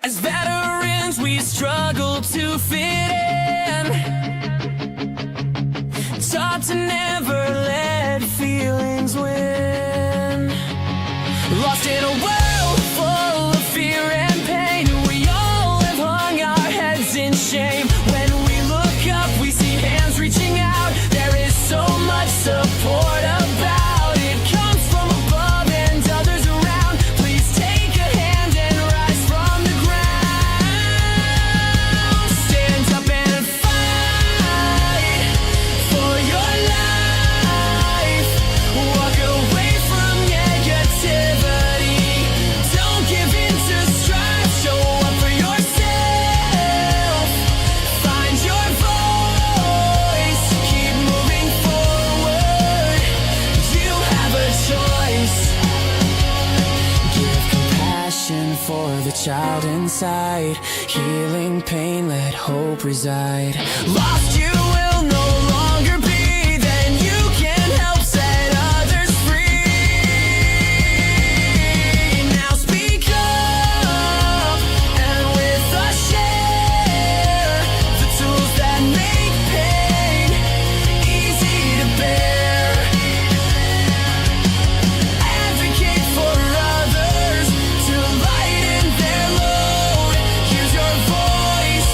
As veterans, we struggle to fit in. Taught to never let feelings win. Lost in a world full of fear and pain. We all have hung our heads in shame. When we look up, we see hands reaching out. There is so much support about. It comes from above and others around. Please take a hand and rise from the ground. Stand up and fight for your life. Walk away from negativity. Don't give in to strife. Show up for yourself. Find your voice. Keep moving forward. You have a choice. Give compassion for the child inside. Healing pain, let hope reside. Lost you will no longer be. Then you can help set others free. Now speak up and with us share the tools that make pain easy to bear. Advocate for others to lighten their load. Use your voice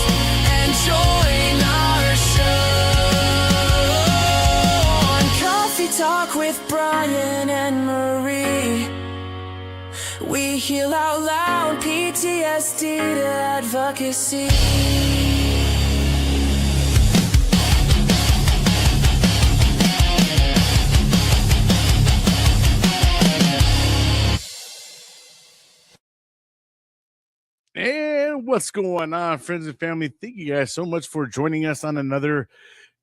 and join our show. On Coffee Talk with Bryan and Marie, we heal out loud, PTSD to advocacy. And what's going on, friends and family? Thank you guys so much for joining us on another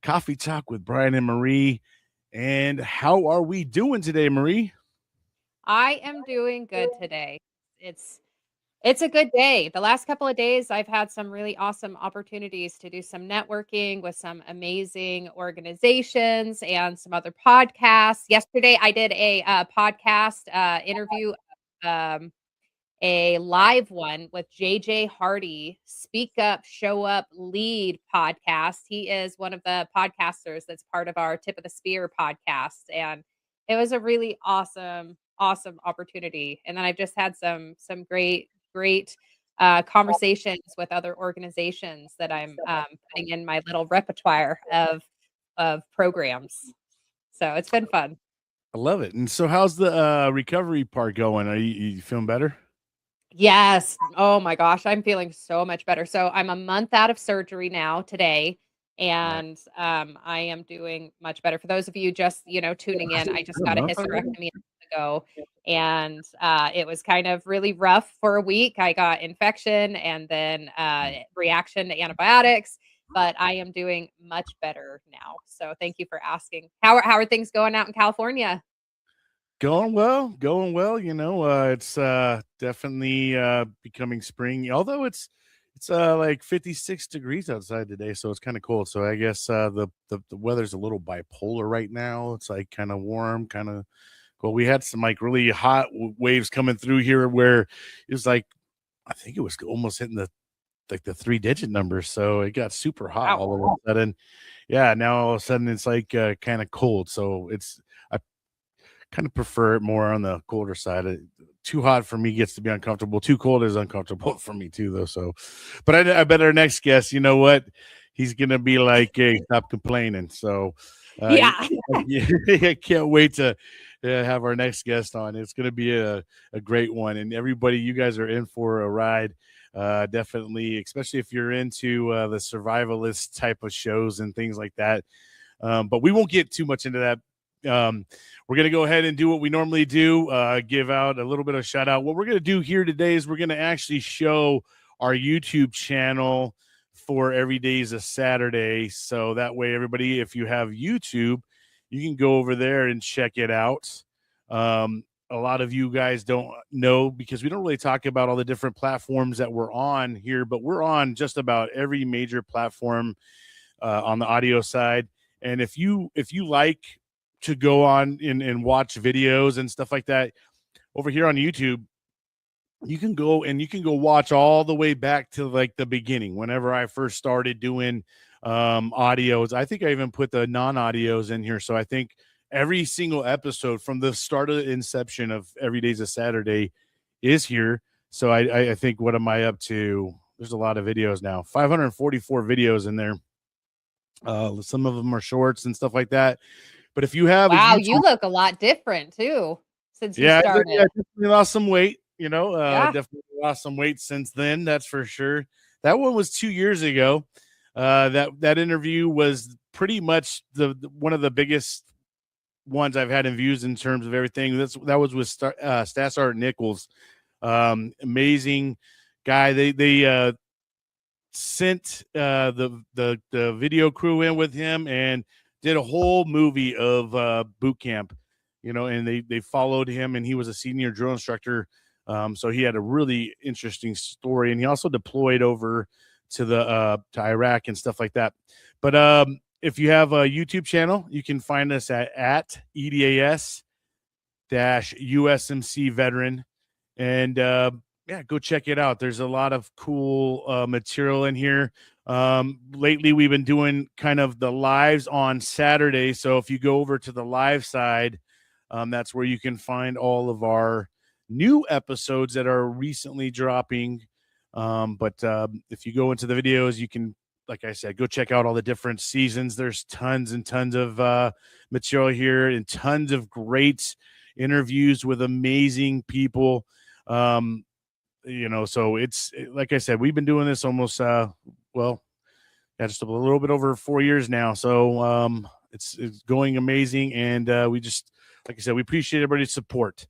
Coffee Talk with Bryan and Marie. And how are we doing today, Marie? I am doing good today. It's a good day. The last couple of days, I've had some really awesome opportunities to do some networking with some amazing organizations and some other podcasts. Yesterday, I did a podcast interview, um, a live one with JJ Hardy, Speak Up, Show Up, Lead podcast. He is one of the podcasters that's part of our Tip of the Spear podcast. And it was a really awesome opportunity. And then I've just had some great conversations with other organizations that I'm putting in my little repertoire of programs. So it's been fun. I love it. And so how's the recovery part going? Are you feeling better? Yes. Oh my gosh, I'm feeling so much better. So I'm a month out of surgery now today, and I am doing much better. For those of you just, tuning in, I just got a hysterectomy a month ago, and it was kind of really rough for a week. I got infection and then reaction to antibiotics, but I am doing much better now. So thank you for asking. How are things going out in California? Going well. It's definitely becoming spring, although it's like 56 degrees outside today, so it's kind of cold. So I guess the weather's a little bipolar right now. It's like kind of warm, kind of cold. We had some like really hot waves coming through here where it was like, I think it was almost hitting the 3-digit numbers. So it got super hot all of a sudden. Yeah, now all of a sudden it's like kind of cold. So I kind of prefer it more on the colder side. Too hot for me gets to be uncomfortable. Too cold is uncomfortable for me too, though. So, but I bet our next guest, you know what, he's gonna be like, "Hey, stop complaining." So, Yeah. I can't wait to have our next guest on. It's gonna be a great one, and everybody, you guys are in for a ride. Definitely, especially if you're into the survivalist type of shows and things like that. But we won't get too much into that. We're going to go ahead and do what we normally do, give out a little bit of shout out. What we're going to do here today is we're going to actually show our YouTube channel for every day is a Saturday. So that way, everybody, if you have YouTube, you can go over there and check it out. A lot of you guys don't know because we don't really talk about all the different platforms that we're on here, but we're on just about every major platform on the audio side. And if you like to go on and watch videos and stuff like that over here on YouTube, you can go watch all the way back to like the beginning, whenever I first started doing audios. I think I even put the non-audios in here. So I think every single episode from the start of the inception of Every Day's a Saturday is here. So I think, what am I up to? There's a lot of videos now, 544 videos in there. Some of them are shorts and stuff like that. But if you have a Wow, you YouTube, look a lot different too since you yeah, started. definitely lost some weight. Yeah. Definitely lost some weight since then. That's for sure. That one was 2 years ago. That interview was pretty much the one of the biggest ones I've had in views in terms of everything. That was with Stass Art Nichols. Amazing guy. They sent the video crew in with him and did a whole movie of boot camp, and they followed him, and he was a senior drill instructor. So he had a really interesting story, and he also deployed over to Iraq and stuff like that. But if you have a YouTube channel, you can find us at EDAS USMC veteran, and yeah, go check it out. There's a lot of cool material in here. Lately, we've been doing kind of the lives on Saturday. So if you go over to the live side, that's where you can find all of our new episodes that are recently dropping. But if you go into the videos, you can, like I said, go check out all the different seasons. There's tons and tons of material here, and tons of great interviews with amazing people. So it's like I said, we've been doing this almost just a little bit over 4 years now. So it's going amazing, and we just, like I said, we appreciate everybody's support.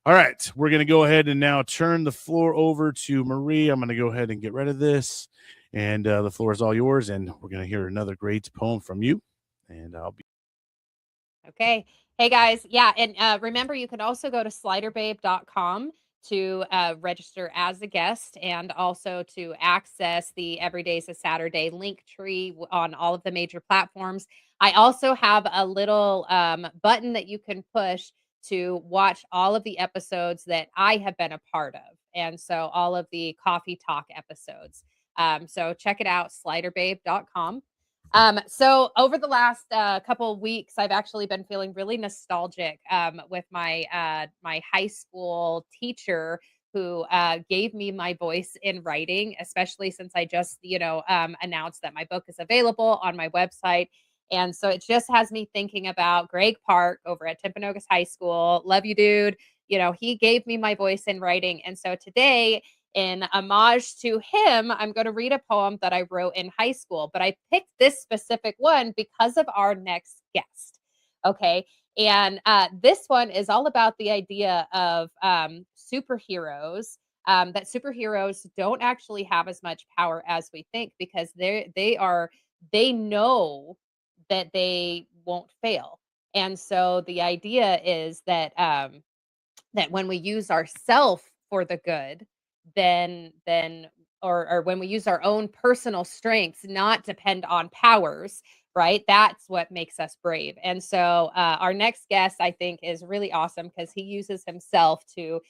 All right, we're going to go ahead and now turn the floor over to Marie. I'm going to go ahead and get rid of this, and the floor is all yours, and we're going to hear another great poem from you, and I'll be. Okay. Hey guys. Yeah. And remember, you can also go to sliderbabe.com to register as a guest, and also to access the Every Day's a Saturday link tree on all of the major platforms. I also have a little button that you can push to watch all of the episodes that I have been a part of. And so all of the coffee talk episodes. So check it out, sliderbabe.com. So over the last couple of weeks, I've actually been feeling really nostalgic with my high school teacher who gave me my voice in writing, especially since I just announced that my book is available on my website. And so it just has me thinking about Greg Park over at Timpanogos High School. Love you, dude. He gave me my voice in writing. And so today, in homage to him, I'm going to read a poem that I wrote in high school, but I picked this specific one because of our next guest. Okay. And this one is all about the idea of superheroes. That superheroes don't actually have as much power as we think, because they know that they won't fail. And so the idea is that when we use ourself for the good, then or when we use our own personal strengths, not depend on powers, right? That's what makes us brave. And so our next guest, I think, is really awesome because he uses himself to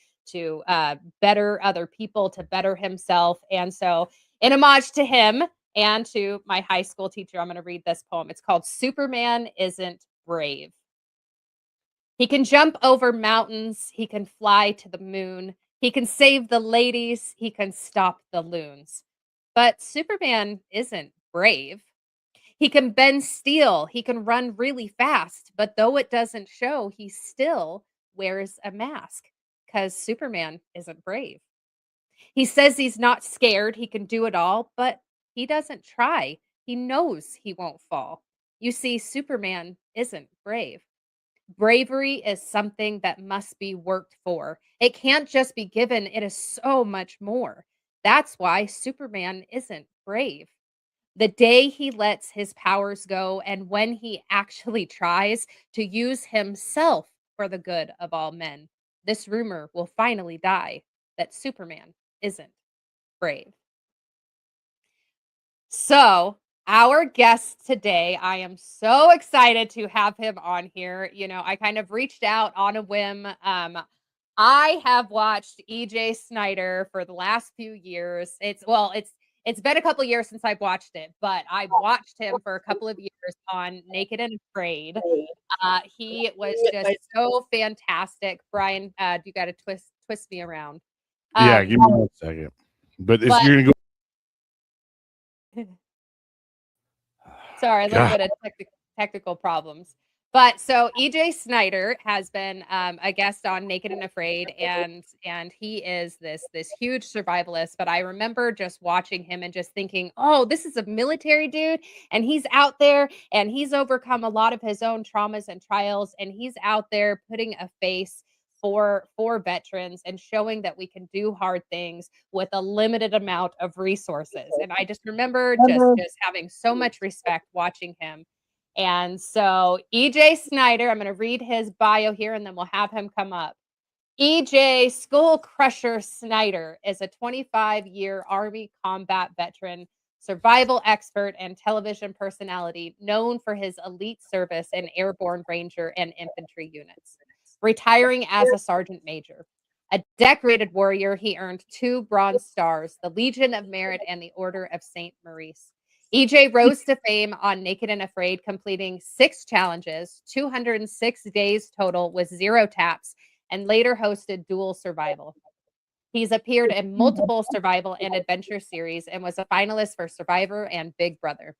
better other people, to better himself. And so, in homage to him and to my high school teacher, I'm going to read this poem. It's called "Superman Isn't Brave." He can jump over mountains, he can fly to the moon, he can save the ladies, he can stop the loons. But Superman isn't brave. He can bend steel, he can run really fast, but though it doesn't show, he still wears a mask because Superman isn't brave. He says he's not scared, he can do it all, but he doesn't try. He knows he won't fall. You see, Superman isn't brave. Bravery is something that must be worked for. It can't just be given, it is so much more. That's why Superman isn't brave. The day he lets his powers go, and when he actually tries to use himself for the good of all men, this rumor will finally die that Superman isn't brave. So, our guest today, I am so excited to have him on here. I kind of reached out on a whim. I have watched EJ Snyder for the last few years. It's been a couple years since I've watched it, but I watched him for a couple of years on Naked and Afraid. He was just so fantastic. Brian, you got to twist me around. Yeah, give me 1 second. But if but you're gonna go, sorry, a little God, bit of technical problems. But so EJ Snyder has been a guest on Naked and Afraid, and he is this huge survivalist. But I remember just watching him and just thinking, oh, this is a military dude, and he's out there and he's overcome a lot of his own traumas and trials, and he's out there putting a face for veterans and showing that we can do hard things with a limited amount of resources. And I just remember just having so much respect watching him. And so EJ Snyder, I'm going to read his bio here and then we'll have him come up. EJ Skullcrusher Snyder is a 25-year Army combat veteran, survival expert, and television personality known for his elite service in Airborne, Ranger, and Infantry units. Retiring as a sergeant major. A decorated warrior, he earned 2 Bronze Stars, the Legion of Merit, and the Order of Saint Maurice. EJ rose to fame on Naked and Afraid, completing 6 challenges, 206 days total with 0 taps, and later hosted Dual Survival. He's appeared in multiple survival and adventure series and was a finalist for Survivor and Big Brother.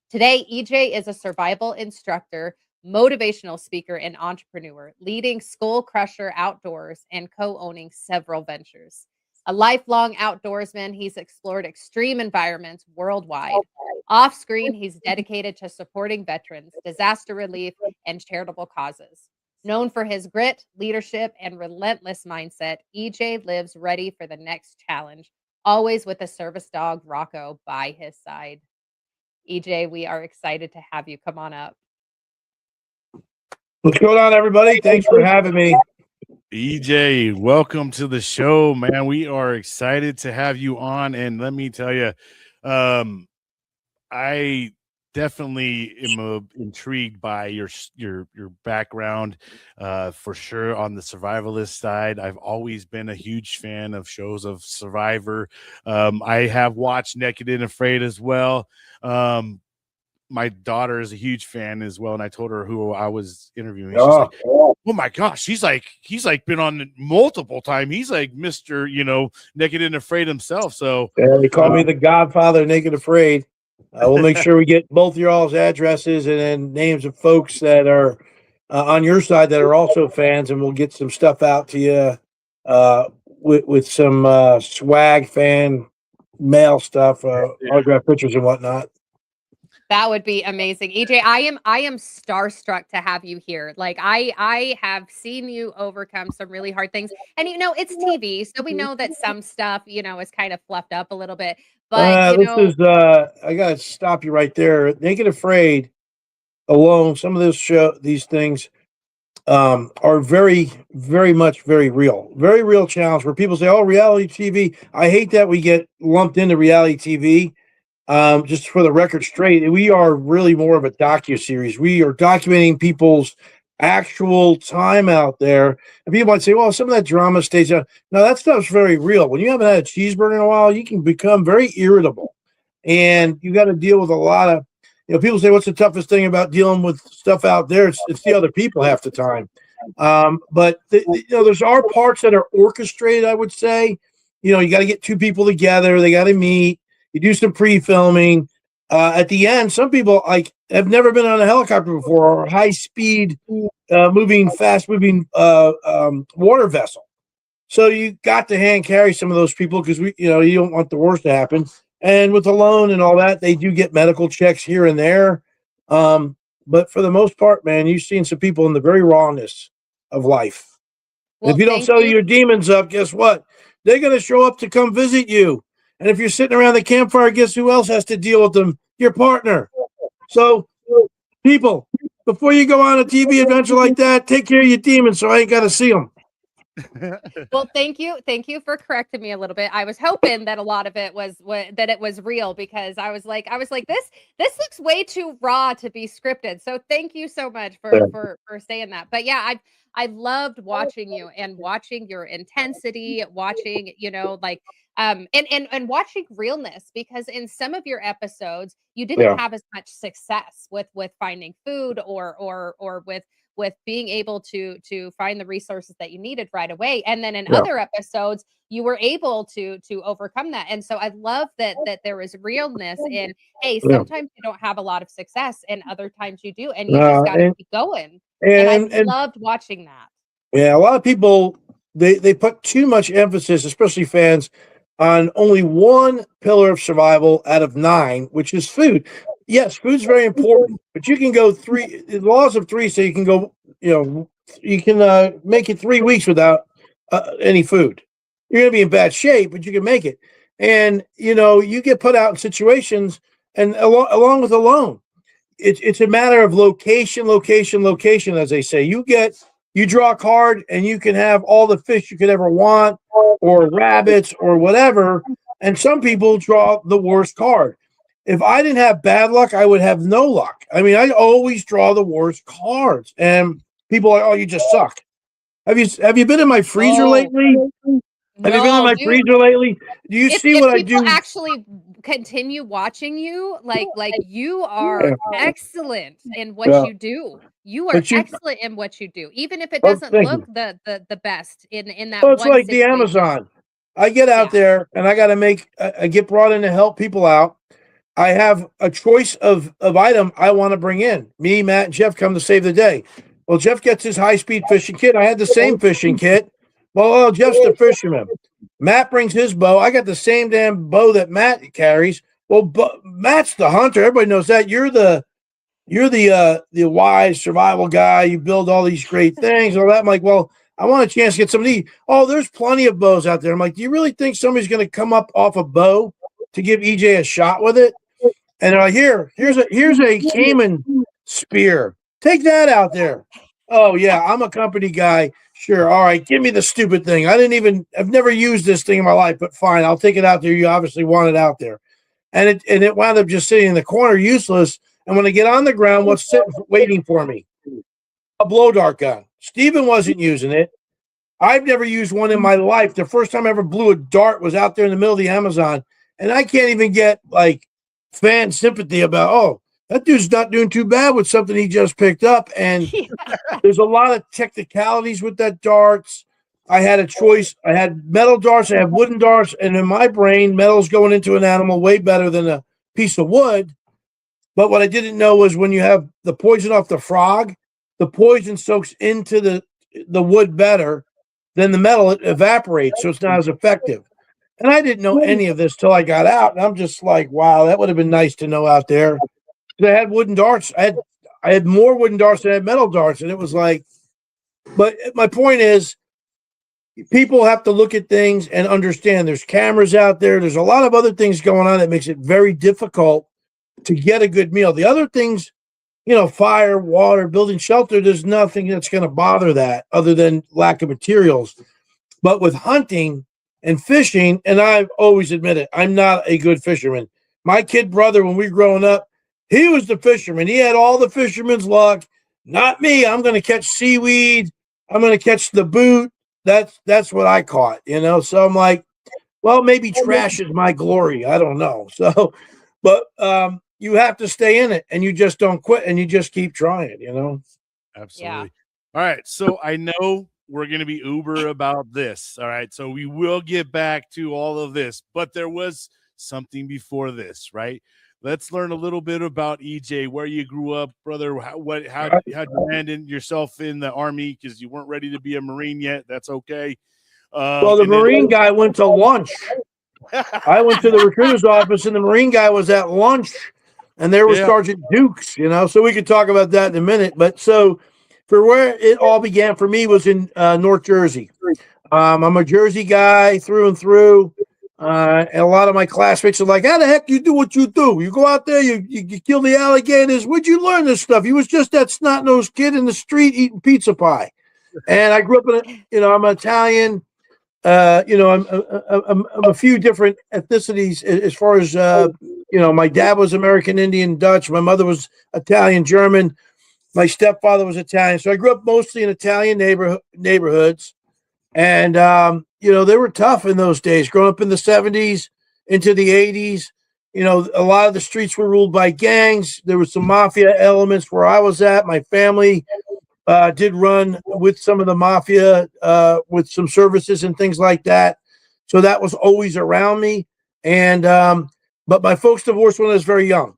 Today, EJ is a survival instructor, motivational speaker, and entrepreneur, leading Skullcrusher Outdoors and co-owning several ventures. A lifelong outdoorsman, he's explored extreme environments worldwide. Off screen, he's dedicated to supporting veterans, disaster relief, and charitable causes. Known for his grit, leadership, and relentless mindset, EJ lives ready for the next challenge, always with a service dog, Rocco, by his side. EJ, we are excited to have you. Come on up. What's going on, everybody? Thanks for having me. EJ, welcome to the show, man. We are excited to have you on, and let me tell you, I definitely am intrigued by your background, for sure. On the survivalist side, I've always been a huge fan of shows of Survivor. I have watched Naked and Afraid as well. My daughter is a huge fan as well, and I told her who I was interviewing. She's like, "Oh my gosh, he's like been on multiple times. He's like Mr. Naked and Afraid himself." So yeah, they call me the Godfather of Naked Afraid. We'll make sure we get both your all's addresses and then names of folks that are on your side that are also fans, and we'll get some stuff out to you with some swag fan mail stuff, autograph pictures and whatnot. That would be amazing. EJ, I am starstruck to have you here. Like I have seen you overcome some really hard things. And it's TV, so we know that some stuff, is kind of fluffed up a little bit. But I gotta stop you right there. Naked Afraid alone, some of these things are very, very much very real challenge where people say, "Oh, reality TV." I hate that we get lumped into reality TV. Just for the record straight, we are really more of a docuseries. We are documenting people's actual time out there. And people might say, well, some of that drama stays out. No, that stuff's very real. When you haven't had a cheeseburger in a while, you can become very irritable. And you got to deal with a lot of, people say, what's the toughest thing about dealing with stuff out there? It's the other people half the time. But there's our parts that are orchestrated, I would say. You got to get 2 people together. They got to meet. You do some pre-filming. At the end, some people have never been on a helicopter before or a high-speed, fast-moving water vessel. So you got to hand carry some of those people because you don't want the worst to happen. And with the loan and all that, they do get medical checks here and there. But for the most part, man, you've seen some people in the very rawness of life. Well, if you don't sell your demons up, guess what? They're going to show up to come visit you. And if you're sitting around the campfire, guess who else has to deal with them? Your partner. So, people, before you go on a TV adventure like that, take care of your demons so I ain't got to see them. Well, thank you. Thank you for correcting me a little bit. I was hoping that a lot of it was that it was real because I was like this looks way too raw to be scripted. So thank you so much Yeah. for saying that. But yeah, I loved watching you and watching your intensity, watching, like and watching realness because in some of your episodes you didn't Yeah. have as much success with finding food or with being able to find the resources that you needed right away. And then in Yeah. other episodes, you were able to overcome that. And so I love that there was realness in, hey, Yeah. sometimes you don't have a lot of success and other times you do, and you just got to And, keep going. And I and loved watching that. yeah, a lot of people they put too much emphasis, especially fans, on only one pillar of survival out of 9, which is food. Yes, food's very important, but you can go three. The laws of three say you can go. You can make it 3 weeks without any food. You're going to be in bad shape, but you can make it. And you get put out in situations, and along with alone, it's a matter of location, location, location, as they say. You draw a card and you can have all the fish you could ever want, or rabbits or whatever. And some people draw the worst card. If I didn't have bad luck, I would have no luck. I mean, I always draw the worst cards, and people are like, "Oh, you just suck." Have you been in my freezer No, lately? Have you been in no, my dude. freezer lately? Do you see If what I people do? actually continue watching you, like you Yeah, are excellent in what yeah. you do. You are But you, excellent in what you do, even if it well, doesn't thank look you. the best in that Well, it's one like the situation. Amazon. I get out Yeah. there and I got to I get brought in to help people out. I have a choice of item I want to bring in. Me, Matt, and Jeff come to save the day. Well, Jeff gets his high speed fishing kit. I had the same fishing kit. Well, Jeff's the fisherman. Matt brings his bow. I got the same damn bow that Matt carries. Well, Matt's the hunter. Everybody knows that. You're the wise survival guy. You build all these great things, all that. I'm like, well, I want a chance to get some of these. Oh, there's plenty of bows out there. I'm like, do you really think somebody's going to come up off a bow to give EJ a shot with it? And they're like, here's a Cayman spear. Take that out there. Oh yeah, I'm a company guy. Sure. All right, give me the stupid thing. I've never used this thing in my life, but fine, I'll take it out there. You obviously want it out there. And it wound up just sitting in the corner, useless. And when I get on the ground, what's sitting waiting for me? A blow dart gun. Steven wasn't using it. I've never used one in my life. The first time I ever blew a dart was out there in the middle of the Amazon, and I can't even get like fan sympathy about, oh, that dude's not doing too bad with something he just picked up. And there's a lot of technicalities with that darts. I had a choice. I had metal darts, I had wooden darts, and in my brain, metal's going into an animal way better than a piece of wood. But what I didn't know was when you have the poison off the frog, the poison soaks into the wood better than the metal. It evaporates, so it's not as effective. And I didn't know any of this till I got out. And I'm just like, wow, that would have been nice to know out there. I had wooden darts. I had more wooden darts than I had metal darts. And it was like, but my point is, people have to look at things and understand there's cameras out there. There's a lot of other things going on that makes it very difficult to get a good meal. The other things, fire, water, building shelter, there's nothing that's going to bother that other than lack of materials. But with hunting and fishing, and I've always admitted, I'm not a good fisherman. My kid brother, when we were growing up, he was the fisherman. He had all the fisherman's luck. Not me. I'm going to catch seaweed. I'm going to catch the boot. That's what I caught, So I'm like, well, maybe trash is my glory. I don't know. So, but you have to stay in it, and you just don't quit, and you just keep trying, Absolutely. All right. So I know we're going to be uber about this. All right. So we will get back to all of this, but there was something before this, right? Let's learn a little bit about EJ, where you grew up, brother. How you landed yourself in the Army, because you weren't ready to be a Marine yet. That's okay. Well, the Marine guy went to lunch. I went to the recruiter's office, and the Marine guy was at lunch, and there was Sergeant Dukes, so we could talk about that in a minute. But so for where it all began for me was in North Jersey. I'm a Jersey guy through and through. And a lot of my classmates are like, how the heck you do what you do? You go out there, you kill the alligators. Where'd you learn this stuff? You was just that snot-nosed kid in the street eating pizza pie. And I grew up I'm Italian. I'm a few different ethnicities as far as, my dad was American Indian Dutch. My mother was Italian German. My stepfather was Italian. So I grew up mostly in Italian neighborhoods. And, they were tough in those days, growing up in the 70s into the 80s. A lot of the streets were ruled by gangs. There was some mafia elements where I was at. My family did run with some of the mafia, with some services and things like that. So that was always around me. And, but my folks divorced when I was very young.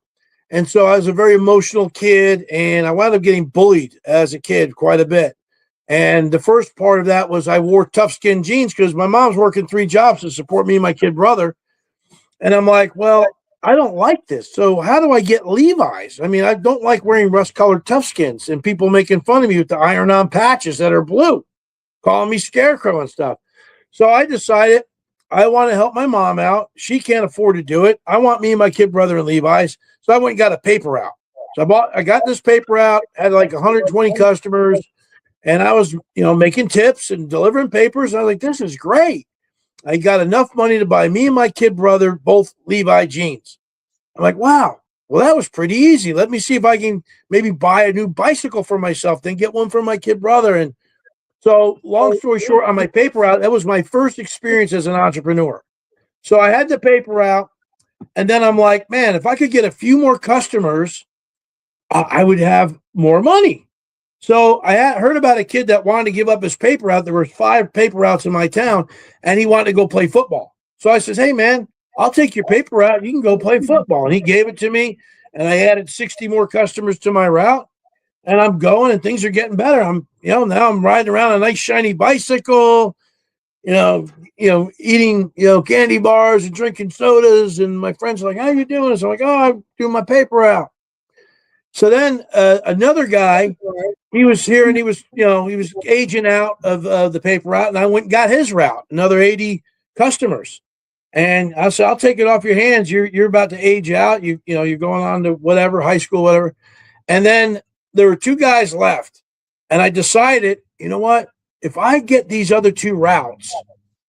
And so I was a very emotional kid, and I wound up getting bullied as a kid quite a bit. And the first part of that was I wore tough skin jeans because my mom's working 3 jobs to support me and my kid brother. And I'm like, well, I don't like this. So how do I get Levi's? I mean, I don't like wearing rust-colored toughskins and people making fun of me with the iron-on patches that are blue, calling me scarecrow and stuff. So I decided I want to help my mom out. She can't afford to do it. I want me and my kid brother in Levi's. So I went and got a paper route. So I got this paper route, had like 120 customers, and I was, making tips and delivering papers. I was like, this is great. I got enough money to buy me and my kid brother both Levi jeans. I'm like, wow, well, that was pretty easy. Let me see if I can maybe buy a new bicycle for myself, then get one for my kid brother. And so long story short, on my paper route, that was my first experience as an entrepreneur. So I had the paper route, and then I'm like, man, if I could get a few more customers, I would have more money. So I had heard about a kid that wanted to give up his paper route. There were 5 paper routes in my town, and he wanted to go play football. So I says, hey, man, I'll take your paper route. You can go play football. And he gave it to me, and I added 60 more customers to my route, and I'm going, and things are getting better. Now I'm riding around a nice shiny bicycle, eating, candy bars and drinking sodas. And my friends are like, how you doing? So I'm like, oh, I'm doing my paper route. So then another guy, he was here, and he was aging out of the paper route, and I went and got his route, another 80 customers. And I said, I'll take it off your hands. You're about to age out. You're going on to whatever, high school, whatever. And then there were 2 guys left. And I decided, you know what? If I get these other 2 routes,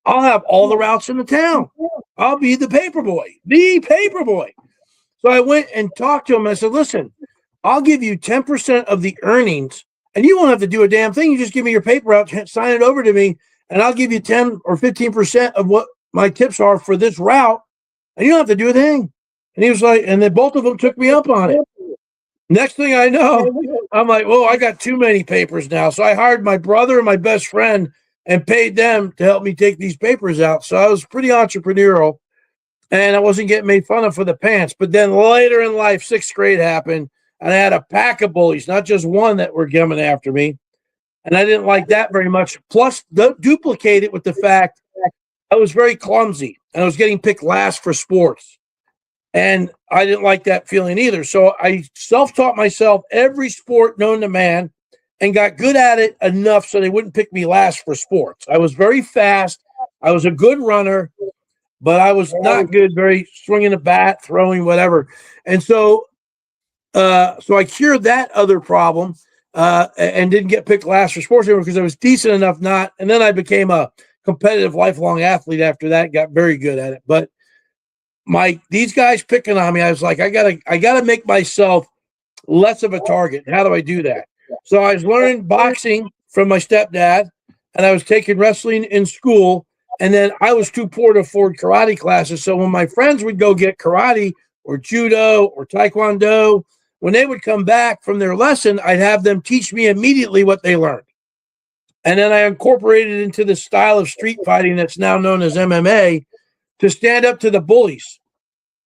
I'll have all the routes in the town. I'll be the paper boy. So I went and talked to him. And I said, listen, I'll give you 10% of the earnings, and you won't have to do a damn thing. You just give me your paper route, sign it over to me, and I'll give you 10 or 15% of what my tips are for this route, and you don't have to do a thing. And he was like, and then both of them took me up on it. Next thing I know, I'm like, whoa, I got too many papers now. So I hired my brother and my best friend and paid them to help me take these papers out. So I was pretty entrepreneurial, and I wasn't getting made fun of for the pants. But then later in life, 6th grade happened, and I had a pack of bullies, not just one, that were coming after me. And I didn't like that very much. Plus, duplicate it with the fact I was very clumsy, and I was getting picked last for sports. And I didn't like that feeling either. So I self-taught myself every sport known to man and got good at it enough so they wouldn't pick me last for sports. I was very fast. I was a good runner, but I was not good, very swinging a bat, throwing, whatever. And so I cured that other problem and didn't get picked last for sports anymore because I was decent enough not. And then I became a competitive lifelong athlete after that, got very good at it. But these guys picking on me, I was like, I gotta make myself less of a target. How do I do that? So I was learning boxing from my stepdad, and I was taking wrestling in school. And then I was too poor to afford karate classes. So when my friends would go get karate or judo or taekwondo, when they would come back from their lesson, I'd have them teach me immediately what they learned. And then I incorporated into the style of street fighting that's now known as MMA to stand up to the bullies.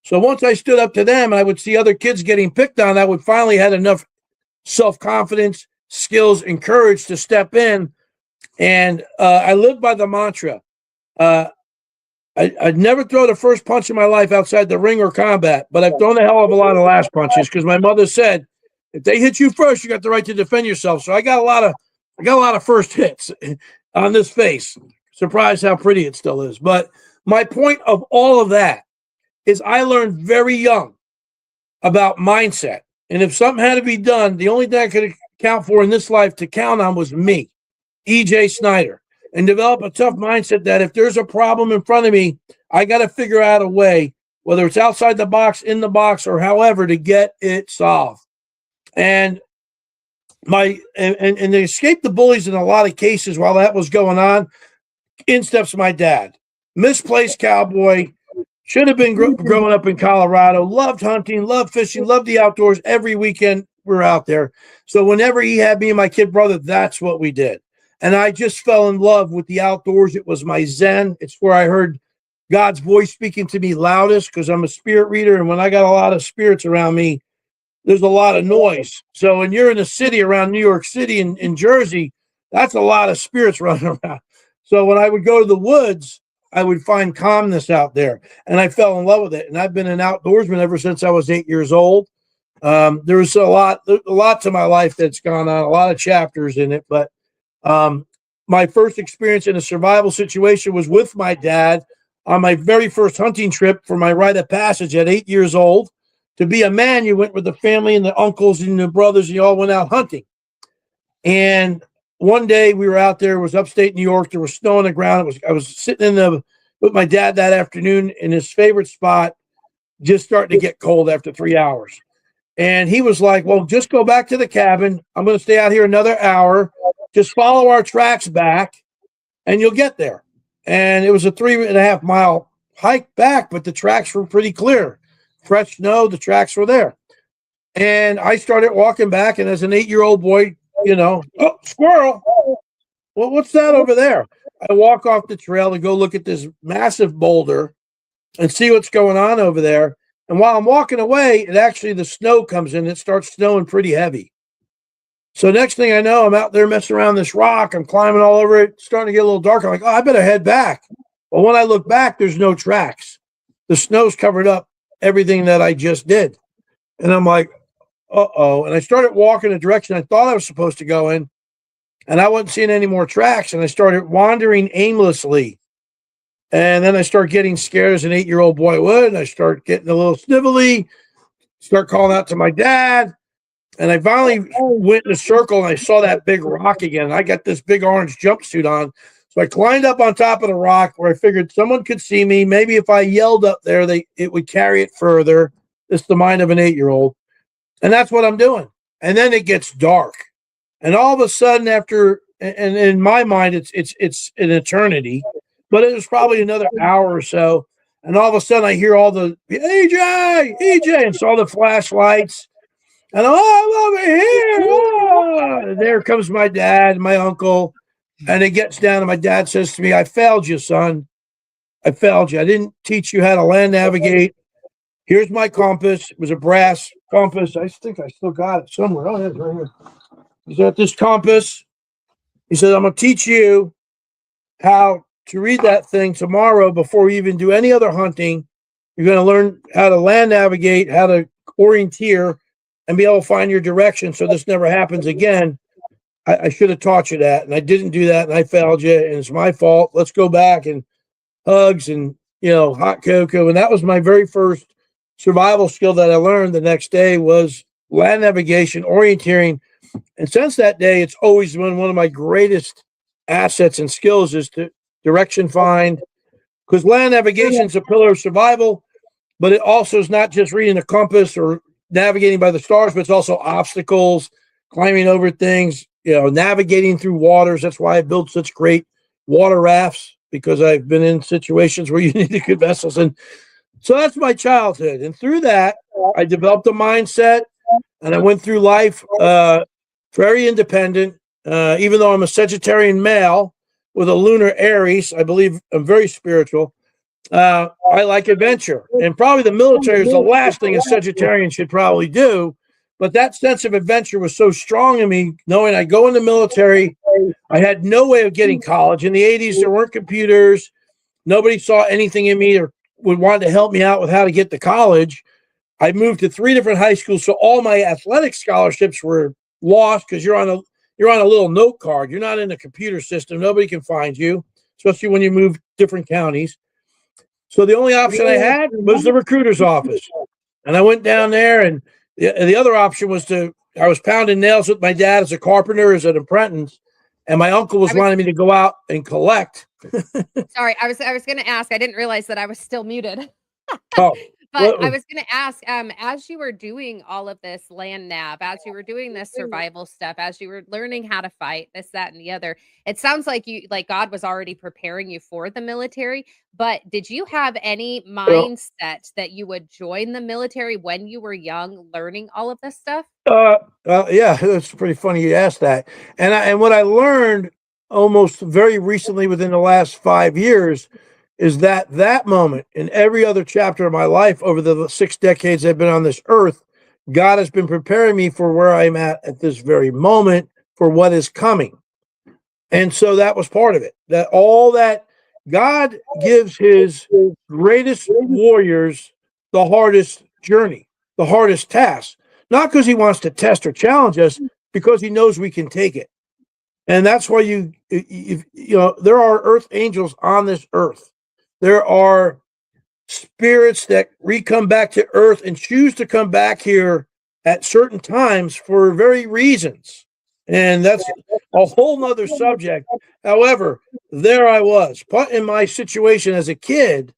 So once I stood up to them and I would see other kids getting picked on, I would finally had enough self-confidence, skills, and courage to step in. And I lived by the mantra. I'd never throw the first punch in my life outside the ring or combat, but I've thrown a hell of a lot of last punches because my mother said, if they hit you first, you got the right to defend yourself. So I got a lot of first hits on this face. Surprised how pretty it still is. But my point of all of that is I learned very young about mindset. And if something had to be done, the only thing I could account for in this life to count on was me. E.J. Snyder, and develop a tough mindset that if there's a problem in front of me, I got to figure out a way, whether it's outside the box, in the box, or however, to get it solved. And to escape the bullies in a lot of cases while that was going on, in steps my dad, misplaced cowboy, should have been growing up in Colorado, loved hunting, loved fishing, loved the outdoors. Every weekend we're out there. So whenever he had me and my kid brother, that's what we did. And I just fell in love with the outdoors. It was my zen. It's where I heard God's voice speaking to me loudest, because I'm a spirit reader. And when I got a lot of spirits around me, there's a lot of noise. So when you're in a city around New York City and in Jersey, that's a lot of spirits running around. So when I would go to the woods, I would find calmness out there, and I fell in love with it. And I've been an outdoorsman ever since I was 8 years old. There was a lot to my life that's gone on, a lot of chapters in it. But my first experience in a survival situation was with my dad on my very first hunting trip for my rite of passage at 8 years old. To be a man, you went with the family and the uncles and the brothers, and you all went out hunting. And one day we were out there, it was upstate New York. There was snow on the ground. I was sitting with my dad that afternoon in his favorite spot, just starting to get cold after 3 hours. And he was like, well, just go back to the cabin. I'm going to stay out here another hour. Just follow our tracks back and you'll get there. And it was a 3.5 mile hike back, but the tracks were pretty clear. Fresh snow, the tracks were there. And I started walking back, and as an 8-year-old boy, oh, squirrel. Well, what's that over there? I walk off the trail to go look at this massive boulder and see what's going on over there. And while I'm walking away, the snow comes in. It starts snowing pretty heavy. So next thing I know, I'm out there messing around this rock. I'm climbing all over it. It's starting to get a little dark. I'm like, oh, I better head back. Well, when I look back, there's no tracks. The snow's covered up everything that I just did. And I'm like, uh-oh. And I started walking the direction I thought I was supposed to go in, and I wasn't seeing any more tracks. And I started wandering aimlessly. And then I start getting scared, as an 8-year-old boy would. And I start getting a little snivelly, start calling out to my dad. And I finally went in a circle, and I saw that big rock again. And I got this big orange jumpsuit on. So I climbed up on top of the rock where I figured someone could see me. Maybe if I yelled up there, it would carry it further. It's the mind of an 8-year-old. And that's what I'm doing. And then it gets dark. And all of a sudden, and in my mind, it's an eternity, but it was probably another hour or so. And all of a sudden I hear all the EJ, and saw the flashlights. And I'm over here. Oh, there comes my dad, my uncle. And it gets down, and my dad says to me, I failed you, son. I failed you. I didn't teach you how to land navigate. Here's my compass. It was a brass compass. I think I still got it somewhere. Oh, it's right here. He's got this compass. He said, I'm going to teach you how to read that thing tomorrow before you even do any other hunting. You're going to learn how to land navigate, how to orienteer, and be able to find your direction so this never happens again. I should have taught you that, and I didn't do that, and I failed you, and it's my fault. Let's go back, and hugs and, hot cocoa. And that was my very first survival skill that I learned the next day, was land navigation, orienteering. And since that day, it's always been one of my greatest assets and skills, is to direction find, because land navigation is a pillar of survival, but it also is not just reading a compass or navigating by the stars, but it's also obstacles, climbing over things, navigating through waters. That's why I build such great water rafts, because I've been in situations where you need good vessels. And so that's my childhood. And through that, I developed a mindset, and I went through life very independent, even though I'm a Sagittarian male with a lunar Aries. I believe I'm very spiritual. I like adventure, and probably the military is the last thing a Sagittarian should probably do. But that sense of adventure was so strong in me, knowing I go in the military. I had no way of getting college. In the 80s, there weren't computers. Nobody saw anything in me or would want to help me out with how to get to college. I moved to 3 different high schools, so all my athletic scholarships were lost, because you're on a little note card. You're not in the computer system. Nobody can find you, especially when you move different counties. So the only option I had was the recruiter's office. And I went down there, and the other option was I was pounding nails with my dad as a carpenter, as an apprentice. and my uncle was wanting me to go out and collect. Sorry, I was going to ask. I didn't realize that I was still muted. Oh, But I well, was going to ask, as you were doing all of this land nav, as you were doing this survival stuff, as you were learning how to fight, this, that, and the other, it sounds like God was already preparing you for the military. But did you have any mindset that you would join the military when you were young, learning all of this stuff? yeah, it's pretty funny you asked that. And what I learned almost very recently within the last 5 years is that moment in every other chapter of my life over the 6 decades I've been on this earth, God has been preparing me for where I'm at this very moment for what is coming. And so that was part of it. That all that God gives his greatest warriors the hardest journey, the hardest task, not because he wants to test or challenge us, because he knows we can take it. And that's why you know, there are earth angels on this earth. There are spirits that come back to earth and choose to come back here at certain times for very reasons. And that's a whole nother subject. However, there I was put in my situation as a kid,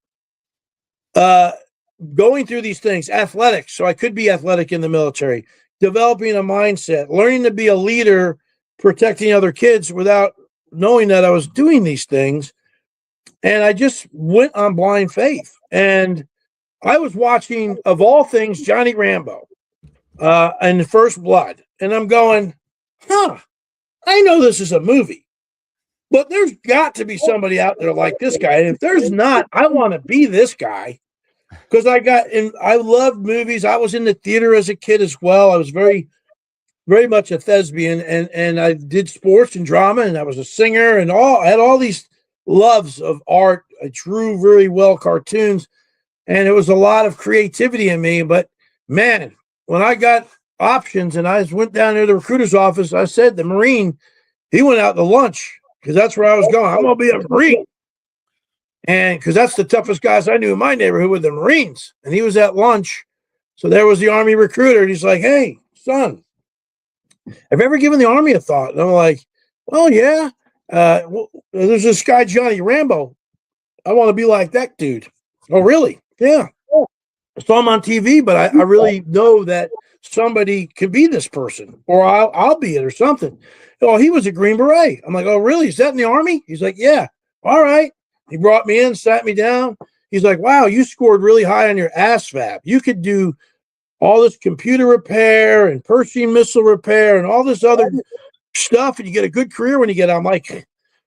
going through these things, athletics. So I could be athletic in the military, developing a mindset, learning to be a leader, protecting other kids without knowing that I was doing these things. And I just went on blind faith. And I was watching, of all things, Johnny Rambo and First Blood. And I'm going, I know this is a movie, but there's got to be somebody out there like this guy. And if there's not, I want to be this guy, because I loved movies. I was in the theater as a kid as well. I was very, very much a thespian, and I did sports and drama, and I was a singer, and I had all these loves of art. I drew very well cartoons, and it was a lot of creativity in me. But man, when I got options and I went down to the recruiter's office, I said the Marine, he went out to lunch because that's where I was going. I'm going to be a Marine. And because that's the toughest guys I knew in my neighborhood were the Marines. And he was at lunch. So there was the Army recruiter. And he's like, hey, son, have you ever given the Army a thought? And I'm like, well, yeah. There's this guy, Johnny Rambo. I want to be like that dude. Oh, really? Yeah. I saw him on TV, but I really know that somebody could be this person, or I'll be it or something. Oh, he was a Green Beret. I'm like, oh, really? Is that in the Army? He's like, yeah. All right. He brought me in, sat me down. He's like, wow, you scored really high on your ASVAB. You could do all this computer repair and Pershing missile repair and all this other stuff, and you get a good career when you get out. I'm like,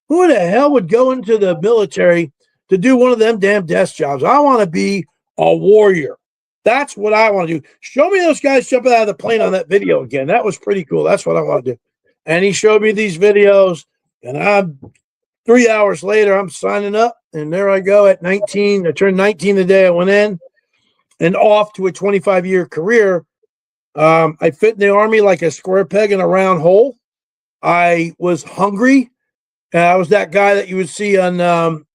who the hell would go into the military to do one of them damn desk jobs? I want to be a warrior. That's what I want to do. Show me those guys jumping out of the plane on that video again. That was pretty cool. That's what I want to do. And he showed me these videos, and I'm 3 hours later, I'm signing up, and there I go at 19. I turned 19 the day I went in, and off to a 25-year career. I fit in the Army like a square peg in a round hole. I was hungry. I was that guy that you would see on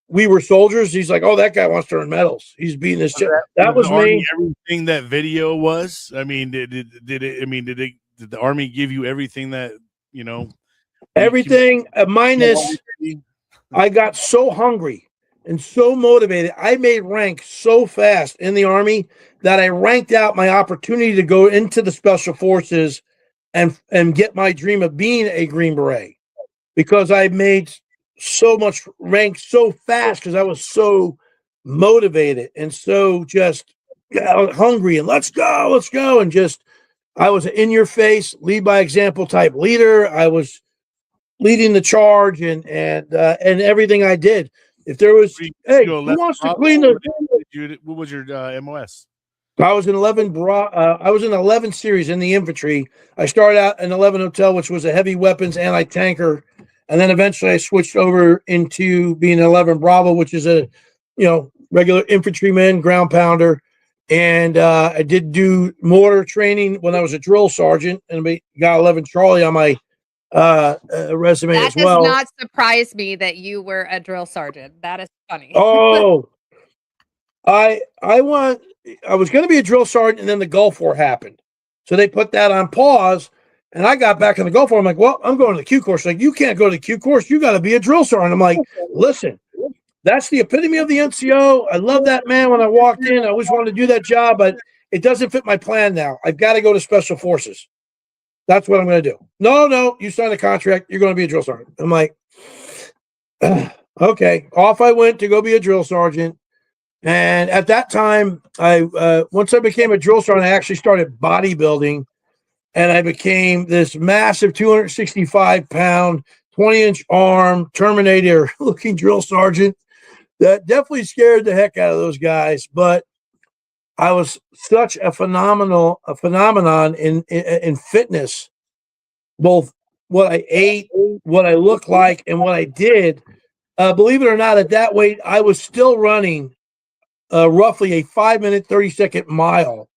We Were Soldiers. He's like, oh, that guy wants to earn medals. He's beating this shit. That was me. Everything that video was. I mean, did the Army give you everything that, you know? Everything minus I got so hungry and so motivated. I made rank so fast in the Army that I ranked out my opportunity to go into the Special Forces and get my dream of being a Green Beret, because I made so much rank so fast because I was so motivated and so just hungry and let's go. And just, I was an in your face, lead by example type leader. I was leading the charge and everything I did. If there was, hey, who wants to clean the? What was your MOS? I was in 11. I was in 11 series in the infantry. I started out in 11 Hotel, which was a heavy weapons anti-tanker, and then eventually I switched over into being 11 Bravo, which is a regular infantryman, ground pounder. And I did do mortar training when I was a drill sergeant, and we got 11 Charlie on my resume as well. That does not surprise me that you were a drill sergeant. That is funny. Oh, I was going to be a drill sergeant, and then the Gulf War happened, so they put that on pause. And I got back in the Gulf War. I'm like, well, I'm going to the Q course. Like, you can't go to the Q course. You got to be a drill sergeant. I'm like, listen, that's the epitome of the NCO. I love that man when I walked in. I always wanted to do that job, but it doesn't fit my plan now. I've got to go to Special Forces. That's what I'm going to do. No, you signed a contract. You're going to be a drill sergeant. I'm like, okay. Off I went to go be a drill sergeant. And at that time, once I became a drill sergeant, I actually started bodybuilding, and I became this massive 265-pound, 20-inch arm, Terminator-looking drill sergeant. That definitely scared the heck out of those guys, but I was such a phenomenon in fitness, both what I ate, what I looked like, and what I did. Believe it or not, at that weight, I was still running roughly a 5-minute, 30-second mile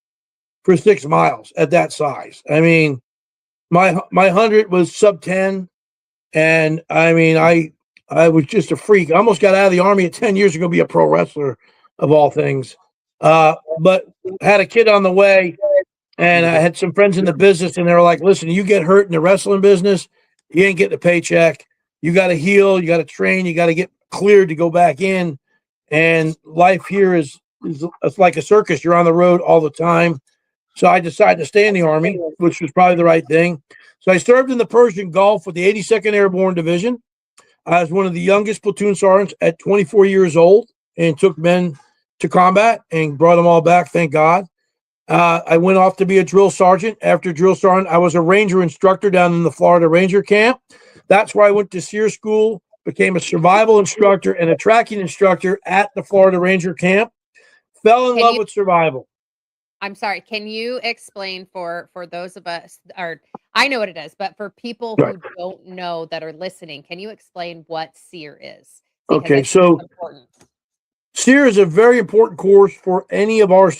for 6 miles at that size. I mean, my 100 was sub 10, and I mean, I was just a freak. I almost got out of the Army at 10 years ago to be a pro wrestler, of all things. But had a kid on the way, and I had some friends in the business, and they were like, listen, you get hurt in the wrestling business, you ain't getting a paycheck. You got to heal, you got to train, you got to get cleared to go back in. And life here is it's like a circus. You're on the road all the time. So I decided to stay in the Army, which was probably the right thing. So I served in the Persian Gulf with the 82nd Airborne Division. I was one of the youngest platoon sergeants at 24 years old, and took men to combat and brought them all back, thank God. I went off to be a drill sergeant. After drill sergeant, I was a ranger instructor down in the Florida Ranger Camp. That's where I went to SEER school, became a survival instructor and a tracking instructor at the Florida Ranger Camp. Fell in love with survival. I'm sorry. Can you explain for those of us, or I know what it is, but for people who don't know that are listening, can you explain what SEER is? Because Okay, so SEER is a very important course for any of our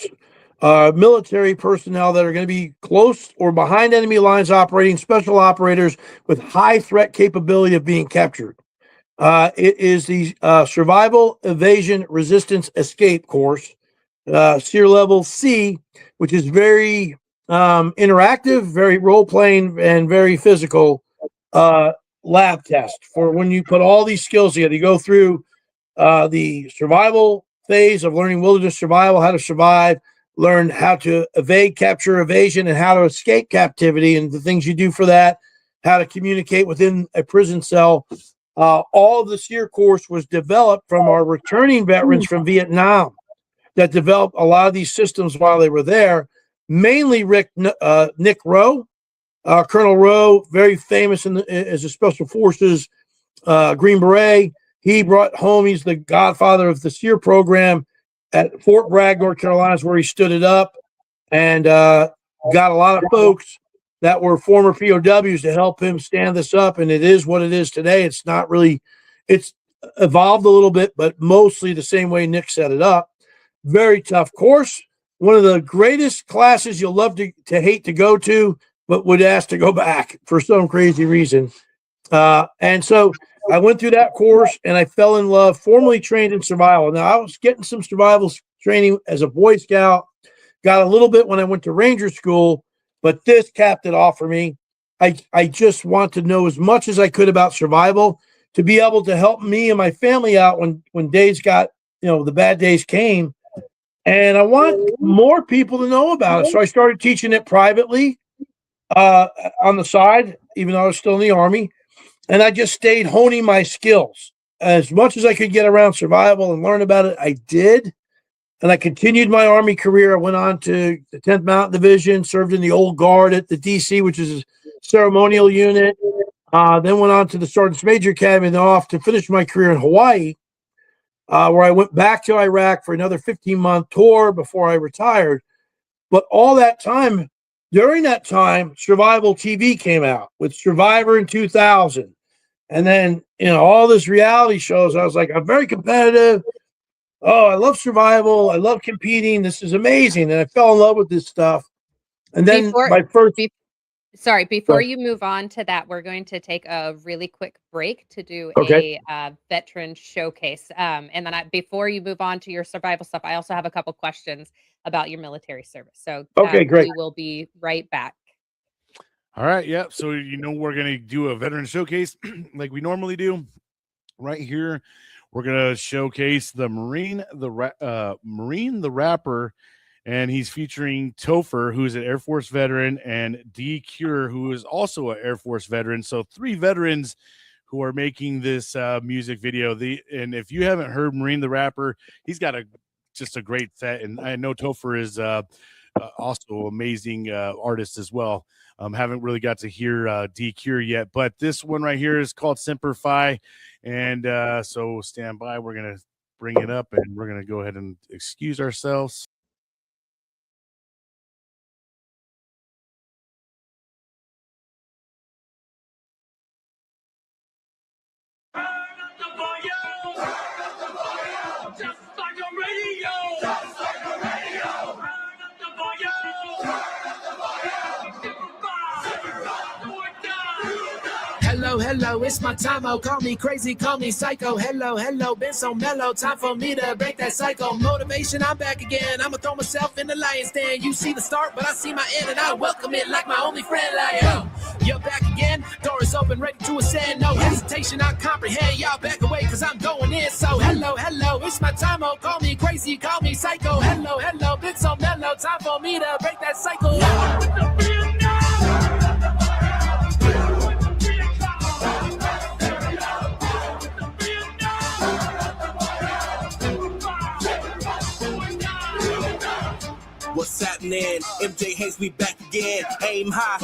military personnel that are going to be close or behind enemy lines operating, special operators with high threat capability of being captured. It is the Survival, Evasion, Resistance, Escape course, SEER level C, which is very interactive, very role-playing, and very physical lab test for when you put all these skills together. You go through the survival phase of learning wilderness survival, how to survive, learn how to evade, capture, evasion, and how to escape captivity, and the things you do for that, how to communicate within a prison cell. All of the SEER course was developed from our returning veterans from Vietnam that developed a lot of these systems while they were there, mainly Nick Rowe. Colonel Rowe, very famous as a Special Forces Green Beret. He brought home, he's the godfather of the SEER program at Fort Bragg, North Carolina, where he stood it up, and got a lot of folks that were former POWs to help him stand this up. And it is what it is today. It's not really, it's evolved a little bit, but mostly the same way Nick set it up. Very tough course. One of the greatest classes you'll love to hate to go to, but would ask to go back for some crazy reason. And so I went through that course, and I fell in love, formally trained in survival. Now, I was getting some survival training as a Boy Scout, got a little bit when I went to Ranger School, but this capped it off for me. I just want to know as much as I could about survival to be able to help me and my family out when days got, the bad days came. And I want more people to know about it. So I started teaching it privately on the side, even though I was still in the Army. And I just stayed honing my skills. As much as I could get around survival and learn about it, I did. And I continued my Army career. I went on to the 10th Mountain Division, served in the Old Guard at the DC, which is a ceremonial unit. Then went on to the Sergeant's Major Academy, and then off to finish my career in Hawaii, where I went back to Iraq for another 15-month tour before I retired. But all that time, during that time, Survival TV came out with Survivor in 2000. And then, all this reality shows. I was like, I'm very competitive. Oh, I love survival. I love competing. This is amazing. And I fell in love with this stuff. And then before you move on to that, we're going to take a really quick break to do a veteran showcase. And then before you move on to your survival stuff, I also have a couple questions about your military service. So great. We will be right back. All right. Yeah. So, we're going to do a veteran showcase like we normally do right here. We're going to showcase the Marine, the rapper, and he's featuring Topher, who's an Air Force veteran, and D Cure, who is also an Air Force veteran. So 3 veterans who are making this music video. And if you haven't heard Marine the rapper, he's got just a great set. And I know Topher is also amazing artist as well. Haven't really got to hear D Cure yet, but this one right here is called Semper Fi. And so stand by. We're going to bring it up and we're going to go ahead and excuse ourselves. Hello, it's my time. Oh, call me crazy, call me psycho. Hello, been so mellow. Time for me to break that cycle. Motivation, I'm back again. I'ma throw myself in the lion's den. You see the start, but I see my end, and I welcome it like my only friend. Like, you're back again. Door is open, ready to ascend. No hesitation, I comprehend. Y'all back away, cause I'm going in. So, hello, it's my time. Oh, call me crazy, call me psycho. Hello, been so mellow. Time for me to break that cycle. What's happening? MJ Hayes, we back again. Aim high.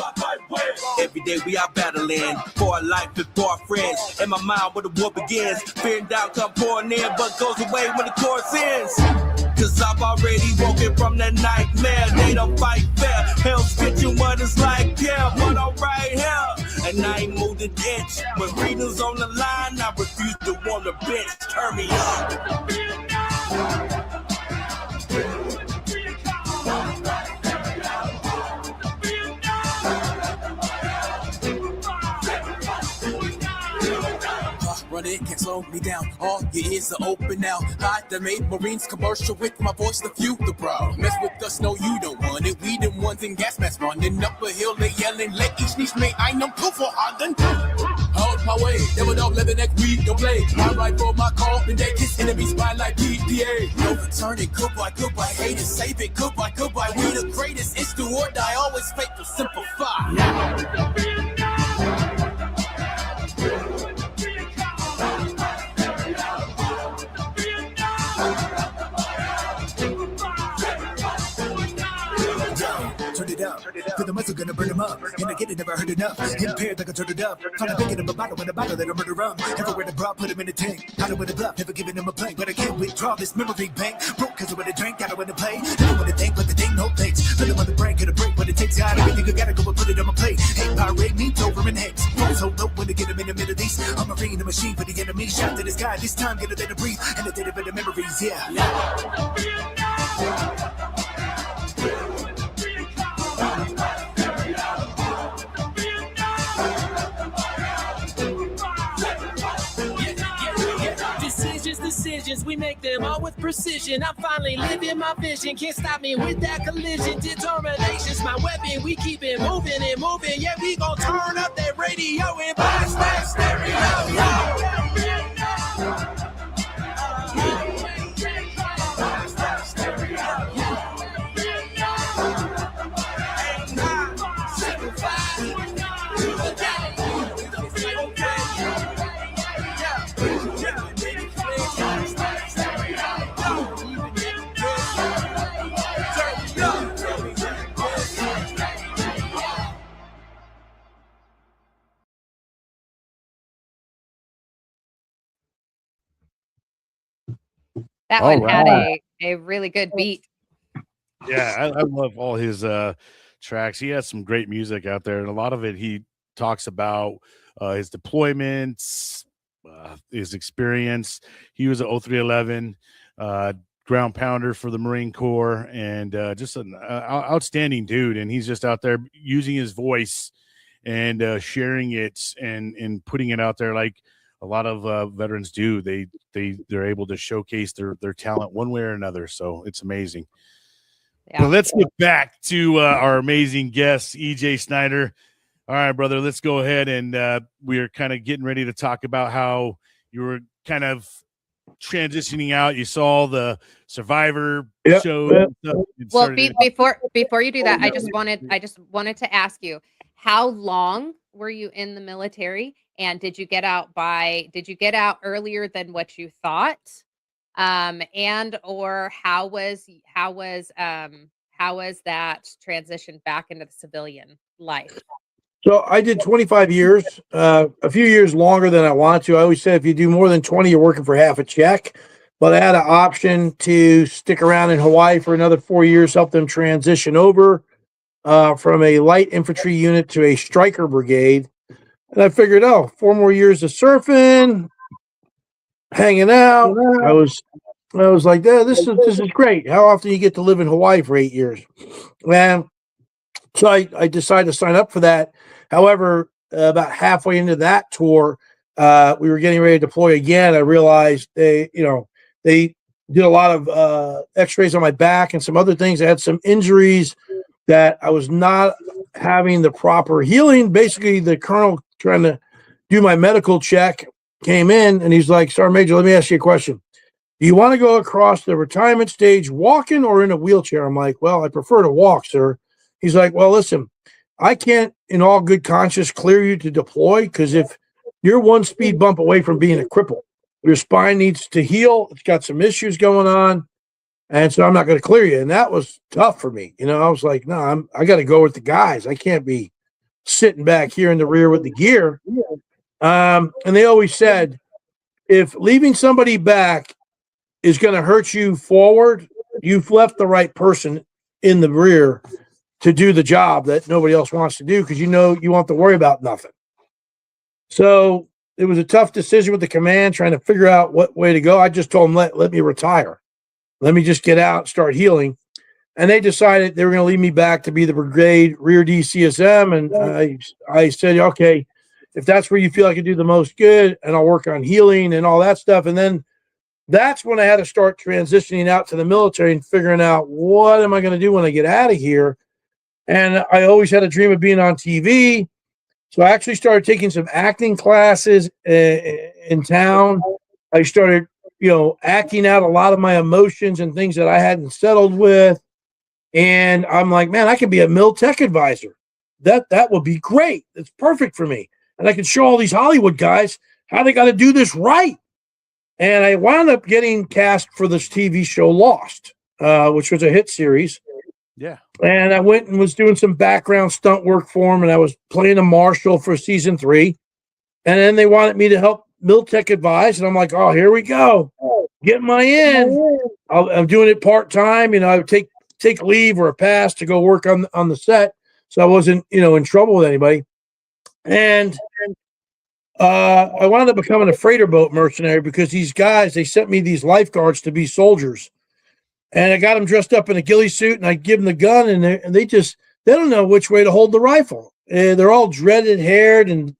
Every day we are battling for our life and for our friends. In my mind where the war begins. Fear and doubt come pouring in, but goes away when the chorus ends. Cause I've already woken from that nightmare. They don't fight fair. Hell's kitchen, what it's like, yeah, but I'm right here. And I ain't moved an inch. When freedom's on the line, I refuse to warm the bench. Turn me up. It can't slow me down. All your ears are open now. I done made Marines commercial with my voice, the few, the bro. Mess with us, no, you don't want it. We the ones in gas masks running up a hill, they yelling. Let each niche make I know proof for Holland. Hold my way, never don't let the next week don't play. I ride for my call, and they kiss enemies by like PPA. No returning, goodbye, hate it, save it, goodbye. We the greatest, it's do or die, always faithful, simplify. For the muscle gonna burn them up. And I get it, never heard enough. Impaired like I turned it up. Trying to pick it up a bottle in a bottle that'll murder rum. Everywhere the bra, put him in a tank. How to win a bluff, never giving him a plank. But I can't withdraw this memory bank. Broke cause I wanna drink, gotta wanna play. Never wanna think, but the thing no thanks. Put him on the brain, get a break, but it takes out everything I gotta go and put it on my plate. Hate pirate, me, Topher and Hanks. Always hold up when to get him in the middle of these. I'm a marine, a machine for the enemy. Shot to the sky, this time get a let it breathe. And I did it for the memories, yeah. Decisions, we make them all with precision. I'm finally living my vision. Can't stop me with that collision. Determination's my weapon. We keep it moving and moving. Yeah, we gon' turn up that radio and blast that stereo. That one had a really good beat. Yeah, I love all his tracks. He has some great music out there, and a lot of it he talks about his deployments, his experience. He was an 0311 ground pounder for the Marine Corps, and just an outstanding dude. And he's just out there using his voice and sharing it and putting it out there like a lot of veterans do. They're able to showcase their talent one way or another. So it's amazing. Yeah. But let's get back to our amazing guest, EJ Snyder. All right, brother, let's go ahead and we're kind of getting ready to talk about how you were kind of transitioning out. You saw the Survivor show. Yep. Well, before you do that, I just wanted to ask you, how long were you in the military, and did you get out earlier than what you thought? And or how was that transition back into the civilian life? So I did 25 years, a few years longer than I wanted to. I always said if you do more than 20, you're working for half a check. But I had an option to stick around in Hawaii for another 4 years, help them transition over from a light infantry unit to a striker brigade. And I figured, 4 more years of surfing, hanging out. I was like, this is great. How often you get to live in Hawaii for 8 years? And so I decided to sign up for that. However, about halfway into that tour, we were getting ready to deploy again. I realized they did a lot of x-rays on my back and some other things. I had some injuries that I was not having the proper healing. Basically, the colonel trying to do my medical check came in, and he's like, Sergeant Major, let me ask you a question. Do you want to go across the retirement stage walking or in a wheelchair? I'm like, well, I prefer to walk, sir. He's like, well, listen, I can't in all good conscience clear you to deploy, because if you're one speed bump away from being a cripple, your spine needs to heal. It's got some issues going on. And so I'm not going to clear you. And that was tough for me. I was like, no, I got to go with the guys. I can't be sitting back here in the rear with the gear. And they always said, if leaving somebody back is going to hurt you forward, you've left the right person in the rear to do the job that nobody else wants to do, because you won't have to worry about nothing. So it was a tough decision with the command, trying to figure out what way to go. I just told them, let me retire. Let me just get out and start healing. And they decided they were going to leave me back to be the brigade rear DCSM. And I said, okay, if that's where you feel I can do the most good, and I'll work on healing and all that stuff. And then that's when I had to start transitioning out to the military and figuring out, what am I going to do when I get out of here? And I always had a dream of being on TV. So I actually started taking some acting classes in town. I started, acting out a lot of my emotions and things that I hadn't settled with. And I'm like, man, I could be a mil tech advisor. That would be great. It's perfect for me. And I could show all these Hollywood guys how they got to do this right. And I wound up getting cast for this TV show Lost, which was a hit series. Yeah. And I went and was doing some background stunt work for him, and I was playing a marshal for season 3. And then they wanted me to help Miltech advise, and I'm like, oh, here we go. Get my in. I'm doing it part-time. I would take leave or a pass to go work on the set, so I wasn't, in trouble with anybody. And I wound up becoming a freighter boat mercenary, because these guys, they sent me these lifeguards to be soldiers. And I got them dressed up in a ghillie suit, and I give them the gun, and they don't know which way to hold the rifle. They're all dreaded haired and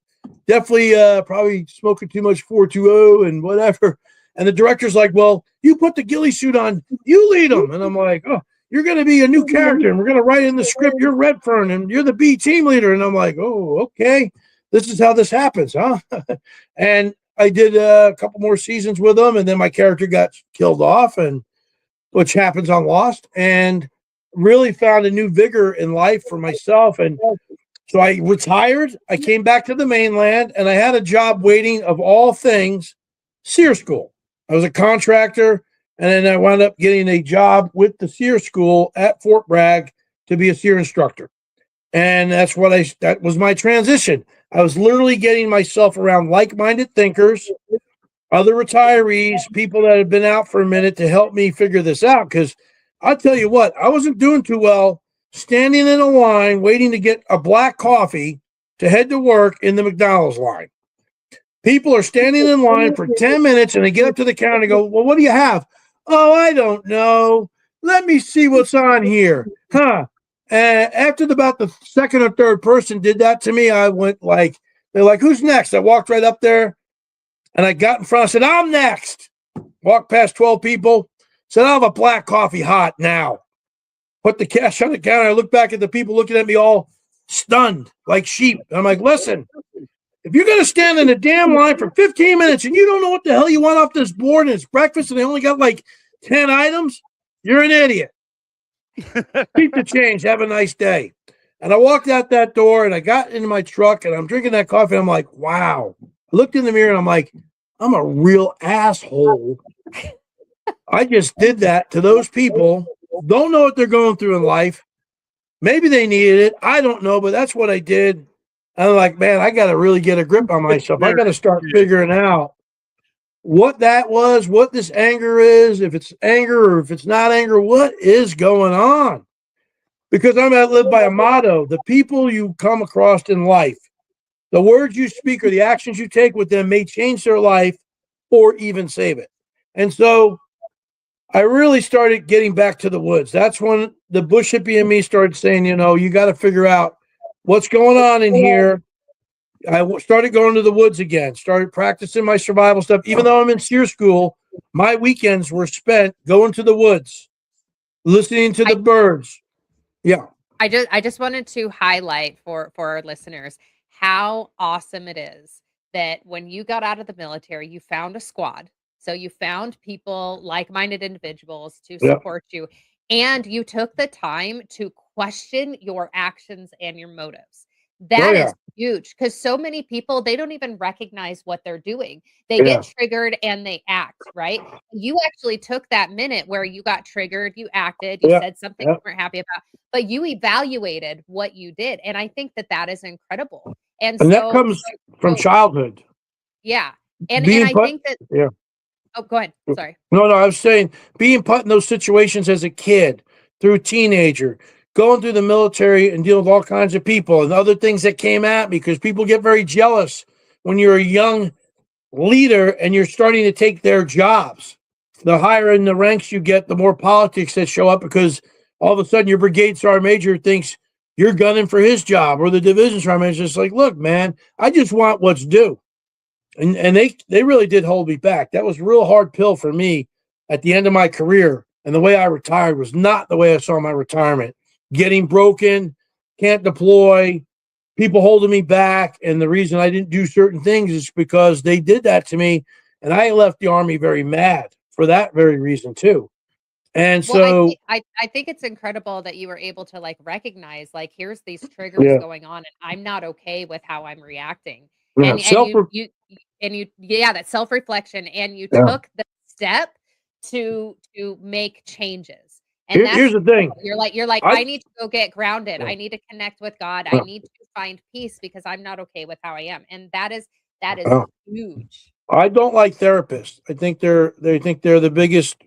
definitely probably smoking too much 420 and whatever. And the director's like, well, you put the ghillie suit on, you lead them. And I'm like, oh, you're going to be a new character, and we're going to write in the script, you're Redfern, and you're the B team leader. And I'm like, oh, okay, this is how this happens, huh? And I did a couple more seasons with them, and then my character got killed off, which happens on Lost, and really found a new vigor in life for myself. And so I retired. I came back to the mainland, and I had a job waiting, of all things, SEER school. I was a contractor, and then I wound up getting a job with the SEER school at Fort Bragg to be a SEER instructor. And that was my transition. I was literally getting myself around like-minded thinkers, other retirees, people that had been out for a minute, to help me figure this out. Because I'll tell you what, I wasn't doing too well standing in a line waiting to get a black coffee to head to work in the McDonald's line. People are standing in line for 10 minutes, and they get up to the counter and go, well, what do you have? Oh, I don't know. Let me see what's on here. Huh. And after about the second or third person did that to me, I went like, they're like, who's next? I walked right up there. And I got in front, I said, I'm next. Walked past 12 people, said, I'll have a black coffee hot now. Put the cash on the counter. I looked back at the people looking at me all stunned like sheep. And I'm like, listen, if you're going to stand in the damn line for 15 minutes and you don't know what the hell you want off this board and it's breakfast and they only got like 10 items, you're an idiot. Keep the change. Have a nice day. And I walked out that door and I got into my truck and I'm drinking that coffee. And I'm like, wow. I looked in the mirror and I'm like, I'm a real asshole. I just did that to those people. Don't know what they're going through in life. Maybe they needed it. I don't know, but that's what I did. And I'm like, man, I got to really get a grip on myself. I got to start figuring out what that was, what this anger is, if it's anger or if it's not anger, what is going on? Because I'm going to live by a motto. The people you come across in life, the words you speak or the actions you take with them may change their life or even save it. And so I really started getting back to the woods. That's when the bush hippie in me started saying, you know, you got to figure out what's going on in here. I started going to the woods again, started practicing my survival stuff. Even though I'm in SEER school, my weekends were spent going to the woods, listening to the birds. Yeah. I just wanted to highlight for our listeners how awesome it is that when you got out of the military, you found a squad. So you found people, like-minded individuals to support you, and you took the time to question your actions and your motives. That is huge because so many people, they don't even recognize what they're doing. They get triggered and they act, right? You actually took that minute where you got triggered, you acted, you said something you weren't happy about, but you evaluated what you did. And I think that that is incredible. And so that comes from childhood. Yeah. And I think that, oh, go ahead. Sorry. No, I was saying being put in those situations as a kid, through teenager, going through the military and dealing with all kinds of people and other things that came at me because people get very jealous when you're a young leader and you're starting to take their jobs. The higher in the ranks you get, the more politics that show up because all of a sudden your brigade sergeant major thinks you're gunning for his job or the division sergeant major is like, look, man, I just want what's due. And they really did hold me back. That was a real hard pill for me at the end of my career. And the way I retired was not the way I saw my retirement. Getting broken, can't deploy, people holding me back. And the reason I didn't do certain things is because they did that to me. And I left the Army very mad for that very reason too. And so I think it's incredible that you were able to like recognize, like, here's these triggers going on and I'm not okay with how I'm reacting. And that self-reflection, and you took the step to make changes. And here's the thing. You're like, I need to go get grounded. I need to connect with God. I need to find peace because I'm not okay with how I am. And that is huge. I don't like therapists. I think they think they're the biggest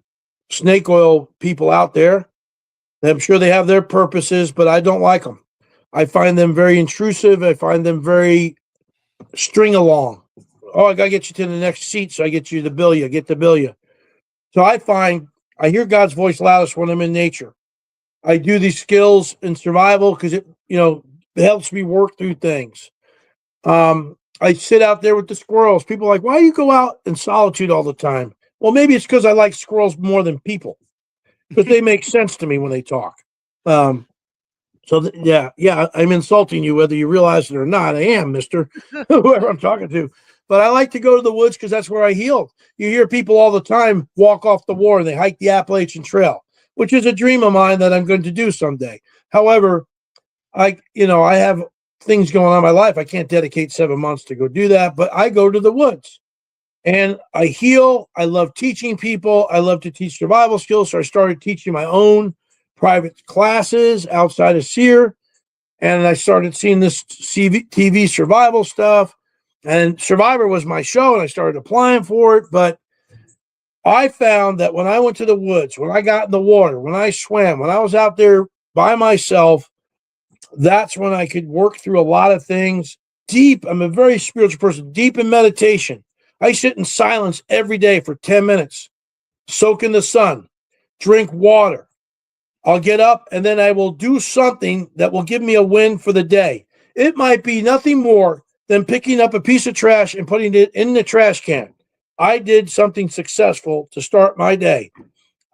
snake oil people out there. I'm sure they have their purposes, but I don't like them. I find them very intrusive. I find them very string along. Oh, I got to get you to the next seat, so I get you to bill you, get the bill you. So I hear God's voice loudest when I'm in nature. I do these skills in survival because it helps me work through things. I sit out there with the squirrels. People are like, why do you go out in solitude all the time? Well, maybe it's because I like squirrels more than people because they make sense to me when they talk. I'm insulting you whether you realize it or not. I am, mister, whoever I'm talking to. But I like to go to the woods because that's where I heal. You hear people all the time walk off the war and they hike the Appalachian Trail, which is a dream of mine that I'm going to do someday. However, I have things going on in my life. I can't dedicate 7 months to go do that, but I go to the woods and I heal. I love teaching people. I love to teach survival skills. So I started teaching my own private classes outside of SEER. And I started seeing this TV survival stuff. And Survivor was my show, and I started applying for it. But I found that when I went to the woods, when I got in the water, when I swam, when I was out there by myself, that's when I could work through a lot of things deep. I'm a very spiritual person, deep in meditation. I sit in silence every day for 10 minutes, soak in the sun, drink water. I'll get up and then I will do something that will give me a win for the day. It might be nothing more than picking up a piece of trash and putting it in the trash can. I did something successful to start my day.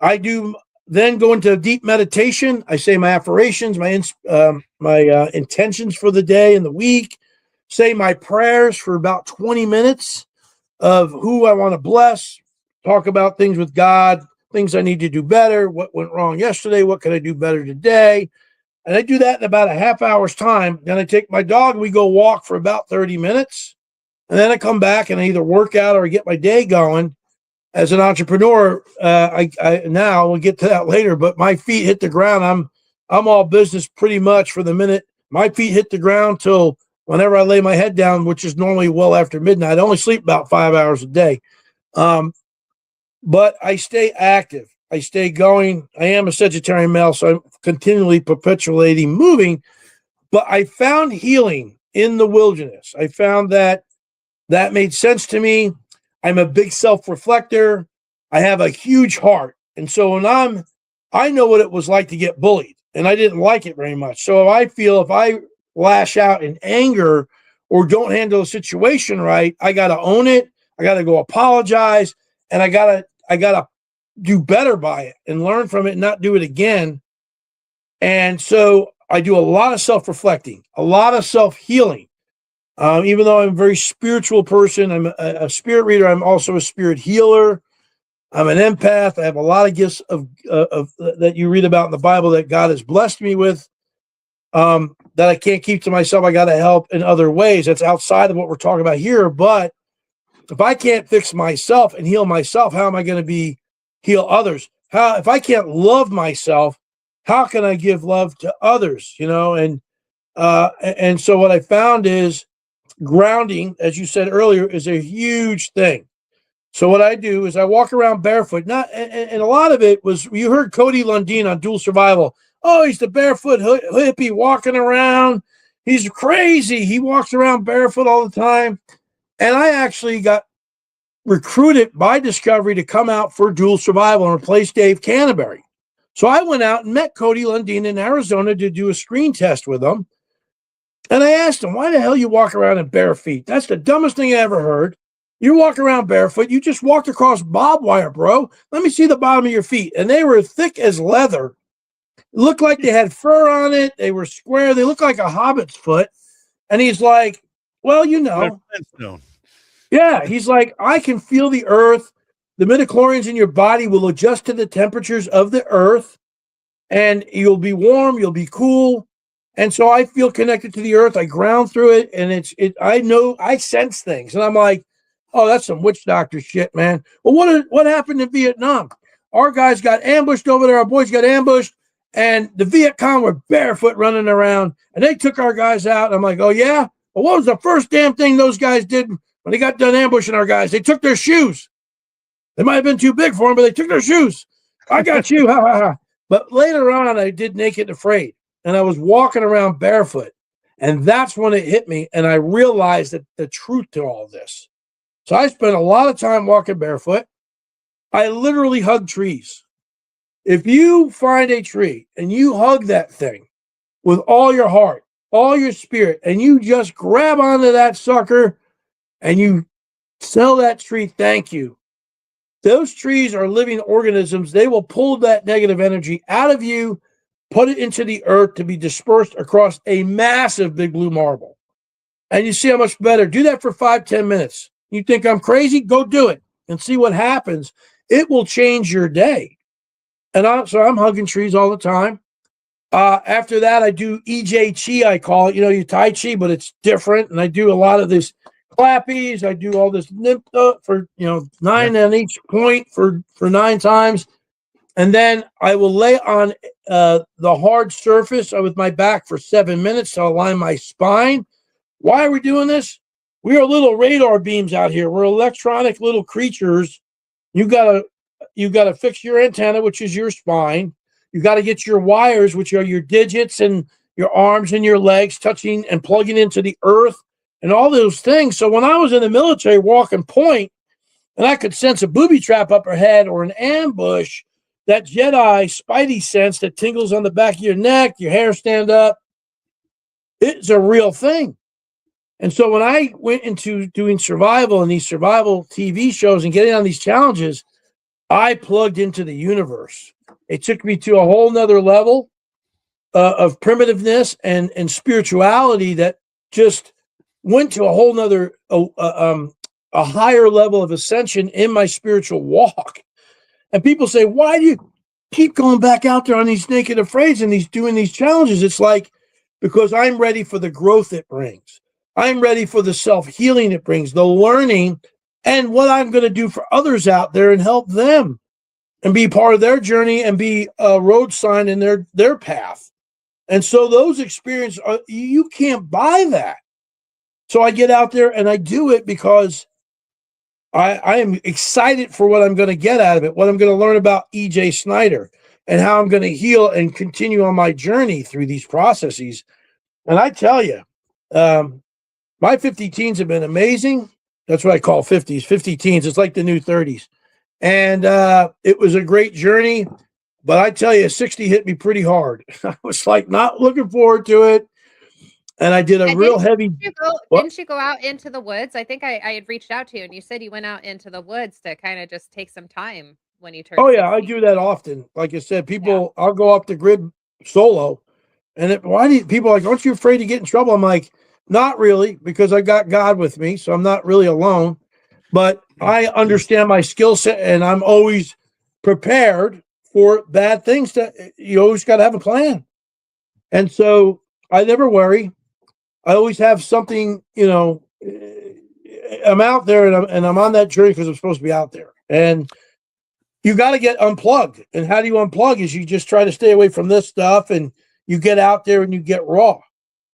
I do then go into deep meditation. I say my affirmations, my intentions for the day and the week. Say my prayers for about 20 minutes of who I want to bless. Talk about things with God, things I need to do better. What went wrong yesterday? What can I do better today? And I do that in about a half hour's time. Then I take my dog and we go walk for about 30 minutes. And then I come back and I either work out or I get my day going. As an entrepreneur, I now we'll get to that later, but my feet hit the ground. I'm all business pretty much for the minute my feet hit the ground till whenever I lay my head down, which is normally well after midnight. I only sleep about 5 hours a day. But I stay active. I stay going. I am a Sagittarian male, so I'm continually perpetuating moving. But I found healing in the wilderness. I found that made sense to me. I'm a big self-reflector. I have a huge heart. And so when I know what it was like to get bullied, and I didn't like it very much. So I feel if I lash out in anger or don't handle a situation right, I got to own it. I got to go apologize, and I got to do better by it and learn from it and not do it again. And so I do a lot of self-reflecting, a lot of self-healing. Even though I'm a very spiritual person, I'm a spirit reader, I'm also a spirit healer. I'm an empath. I have a lot of gifts of that you read about in the Bible that God has blessed me with, that I can't keep to myself. I got to help in other ways. That's outside of what we're talking about here. But if I can't fix myself and heal myself, how am I going to heal others? If I can't love myself, how can I give love to others? And so what I found is grounding, as you said earlier, is a huge thing. So what I do is I walk around barefoot. And a lot of it was, you heard Cody Lundin on Dual Survival. Oh, he's the barefoot hippie walking around. He's crazy. He walks around barefoot all the time. And I actually got recruited by Discovery to come out for Dual Survival and replace Dave Canterbury. So I went out and met Cody Lundin in Arizona to do a screen test with him. And I asked him, why the hell you walk around in bare feet? That's the dumbest thing I ever heard. You walk around barefoot. You just walked across barbed wire, bro. Let me see the bottom of your feet. And they were thick as leather. It looked like they had fur on it. They were square. They looked like a hobbit's foot. And he's like, well, yeah, he's like, I can feel the earth. The midichlorians in your body will adjust to the temperatures of the earth. And you'll be warm. You'll be cool. And so I feel connected to the earth. I ground through it, and I know, I sense things. And I'm like, oh, that's some witch doctor shit, man. Well, what happened in Vietnam? Our guys got ambushed over there. Our boys got ambushed, and the Viet Cong were barefoot running around, and they took our guys out. I'm like, oh, yeah? Well, what was the first damn thing those guys did when they got done ambushing our guys? They took their shoes. They might have been too big for them, but they took their shoes. I got you. Ha, ha, ha. But later on, I did Naked and Afraid. And I was walking around barefoot, and that's when it hit me, and I realized that the truth to all this. So I spent a lot of time walking barefoot. I literally hug trees. If you find a tree and you hug that thing with all your heart, all your spirit, and you just grab onto that sucker and you tell that tree, thank you. Those trees are living organisms. They will pull that negative energy out of you, put it into the earth to be dispersed across a massive big blue marble. And you see how much better. Do that for 5-10 minutes. You think I'm crazy? Go do it and see what happens. It will change your day. And so I'm hugging trees all the time. After that, I do EJ Chi, I call it. You Tai Chi, but it's different. And I do a lot of this clappies. I do all this for 9 on each point for 9 times. And then I will lay on the hard surface with my back for 7 minutes to align my spine. Why are we doing this? We are little radar beams out here. We're electronic little creatures. You gotta fix your antenna, which is your spine. You got to get your wires, which are your digits and your arms and your legs, touching and plugging into the earth and all those things. So when I was in the military walking point, and I could sense a booby trap up ahead or an ambush, that Jedi spidey sense that tingles on the back of your neck, your hair stand up, it's a real thing. And so when I went into doing survival and these survival TV shows and getting on these challenges, I plugged into the universe. It took me to a whole nother level of primitiveness and spirituality that just went to a whole nother, a higher level of ascension in my spiritual walk. And people say, why do you keep going back out there on these naked afraids and doing these challenges? It's like, because I'm ready for the growth it brings. I'm ready for the self-healing it brings, the learning, and what I'm going to do for others out there and help them and be part of their journey and be a road sign in their path. And so those experiences, you can't buy that. So I get out there and I do it because I am excited for what I'm going to get out of it, what I'm going to learn about E.J. Snyder and how I'm going to heal and continue on my journey through these processes. And I tell you, my 50 teens have been amazing. That's what I call 50s, 50 teens. It's like the new 30s. And it was a great journey. But I tell you, 60 hit me pretty hard. I was like not looking forward to it. And I did a real heavy. Didn't you go out into the woods? I think I had reached out to you and you said you went out into the woods to kind of just take some time when you turned. Oh, yeah, 60. I do that often. Like I said, I'll go up the grid solo. And people are like, aren't you afraid to get in trouble? I'm like, not really, because I got God with me. So I'm not really alone. But I understand my skill set and I'm always prepared for bad things. You always got to have a plan. And so I never worry. I always have something, I'm out there and I'm on that journey because I'm supposed to be out there. And you got to get unplugged. And how do you unplug is you just try to stay away from this stuff and you get out there and you get raw.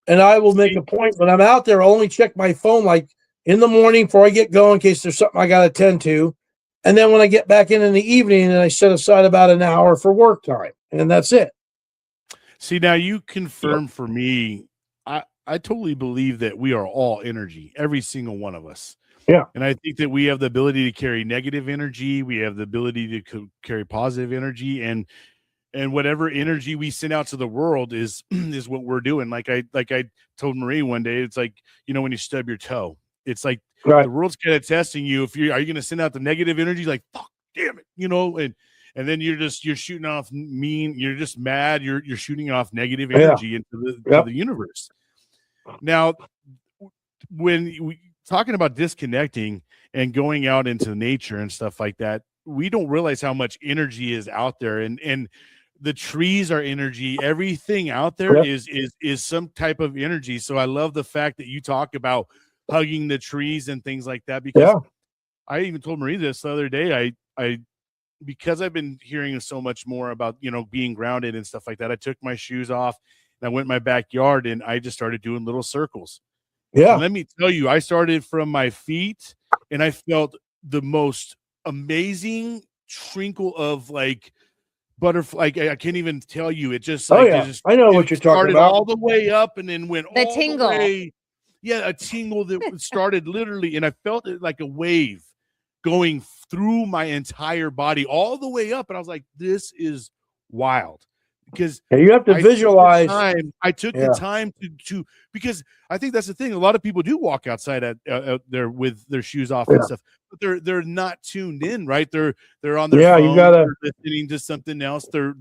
And I will make a point when I'm out there, I'll only check my phone like in the morning before I get going in case there's something I got to attend to. And then when I get back in the evening, and I set aside about an hour for work time. And that's it. See, now you confirm for me, I totally believe that we are all energy, every single one of us. Yeah. And I think that we have the ability to carry negative energy. We have the ability to carry positive energy, and whatever energy we send out to the world is what we're doing. Like I told Marie one day, it's like, when you stub your toe, it's like the world's kind of testing you. Are you going to send out the negative energy? Like, fuck, damn it, and then you're shooting off you're just mad. You're shooting off negative energy into the universe. Now, when we talking about disconnecting and going out into nature and stuff like that, we don't realize how much energy is out there, and the trees are energy. Everything out there is some type of energy. So I love the fact that you talk about hugging the trees and things like that, because I even told Marie this the other day. I because I've been hearing so much more about, being grounded and stuff like that, I took my shoes off and I went in my backyard and I just started doing little circles. Yeah. And let me tell you, I started from my feet and I felt the most amazing trinkle of like butterfly. I can't even tell you. It just I know what you're talking about. All the way up and then went the all tingle. The way. Yeah, a tingle that started literally, and I felt it like a wave going through my entire body all the way up, and I was like, "This is wild." Because you have to visualize. I took the time to because I think that's the thing. A lot of people do walk outside out there with their shoes off and stuff, but they're not tuned in, right? They're on their phone, they're listening to something else. They're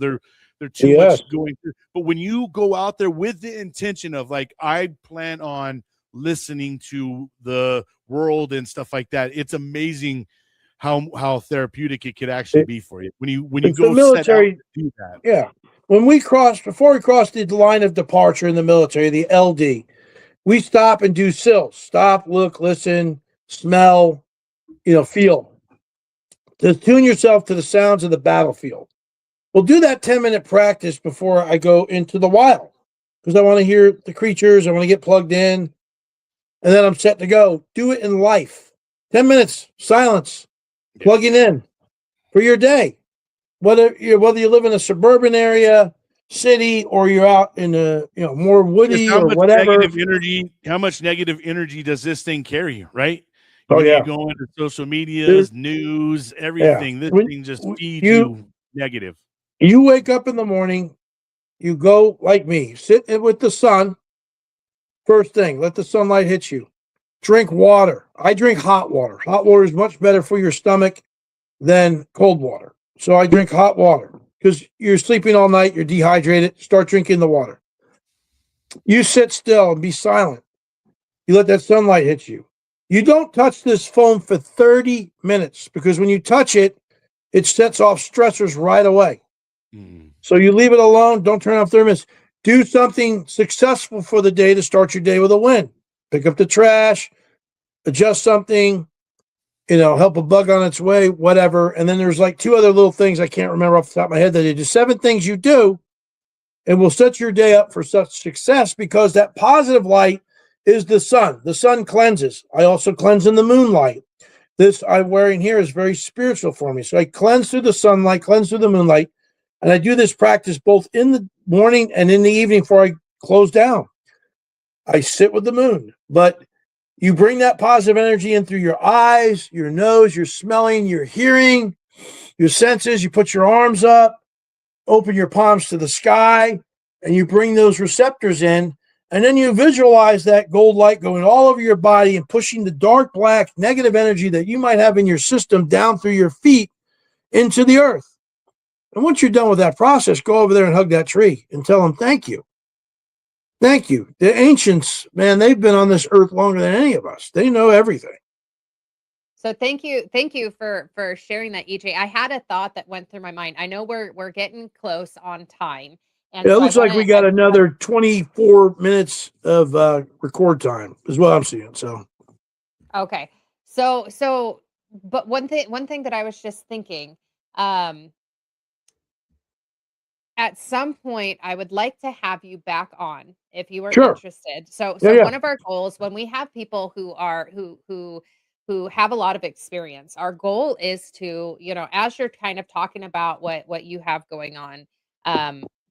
too much going through. But when you go out there with the intention of like, I plan on listening to the world and stuff like that, it's amazing how therapeutic it could actually be for you when you go military set out to do that. Yeah. Before we crossed the line of departure in the military, the LD, we stop and do SILs. Stop, look, listen, smell, feel. To tune yourself to the sounds of the battlefield. We'll do that 10-minute practice before I go into the wild because I want to hear the creatures. I want to get plugged in. And then I'm set to go. Do it in life. 10 minutes, silence, plugging in for your day. Whether you live in a suburban area, city, or you're out in a more woody or whatever. How much negative energy does this thing carry, right? You go into social media, news, everything. This thing just feeds you negative. You wake up in the morning, you go like me, sit with the sun. First thing, let the sunlight hit you. Drink water. I drink hot water. Hot water is much better for your stomach than cold water. So I drink hot water. because you're sleeping all night, you're dehydrated, start drinking the water. You sit still and be silent. You let that sunlight hit you. You don't touch this phone for 30 minutes because when you touch it, it sets off stressors right away. So you leave it alone. Don't turn off 30 minutes. Do something successful for the day to start your day with a win. Pick up the trash, adjust something, help a bug on its way, whatever. And then there's like 2 other little things I can't remember off the top of my head that I do. 7 things you do and will set your day up for such success because that positive light is the sun. The sun cleanses. I also cleanse in the moonlight. This I'm wearing here is very spiritual for me. So I cleanse through the sunlight, cleanse through the moonlight. And I do this practice both in the morning and in the evening before I close down. I sit with the moon, but you bring that positive energy in through your eyes, your nose, your smelling, your hearing, your senses. You put your arms up, open your palms to the sky, and you bring those receptors in. And then you visualize that gold light going all over your body and pushing the dark, black, negative energy that you might have in your system down through your feet into the earth. And once you're done with that process, go over there and hug that tree and tell them, thank you. Thank you. The ancients, man, they've been on this earth longer than any of us. They know everything. So thank you for sharing that, EJ. I had a thought that went through my mind. I know we're getting close on time. And it looks like we got another 24 minutes of record time is what I'm seeing. So okay. So but one thing that I was just thinking, at some point I would like to have you back on if you are interested. So one of our goals when we have people who have a lot of experience, our goal is to, as you're kind of talking about what you have going on,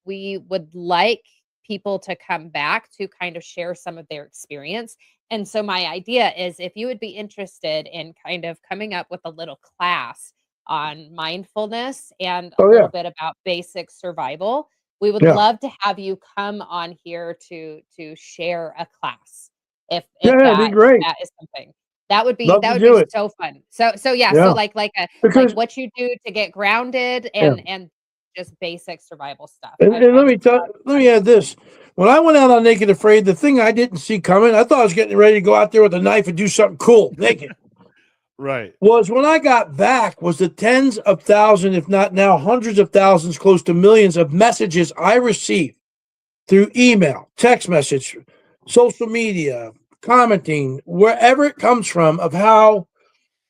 we would like people to come back to kind of share some of their experience. And so my idea is if you would be interested in kind of coming up with a little class on mindfulness and a little bit about basic survival, we would love to have you come on here to share a class. If that'd be great. That is something. That would be so fun. So so like what you do to get grounded and just basic survival stuff. And let me add this. When I went out on Naked Afraid, the thing I didn't see coming, I thought I was getting ready to go out there with a knife and do something cool naked. Right. Was when I got back was the tens of thousands, if not now hundreds of thousands, close to millions of messages I received through email, text message, social media, commenting, wherever it comes from, of how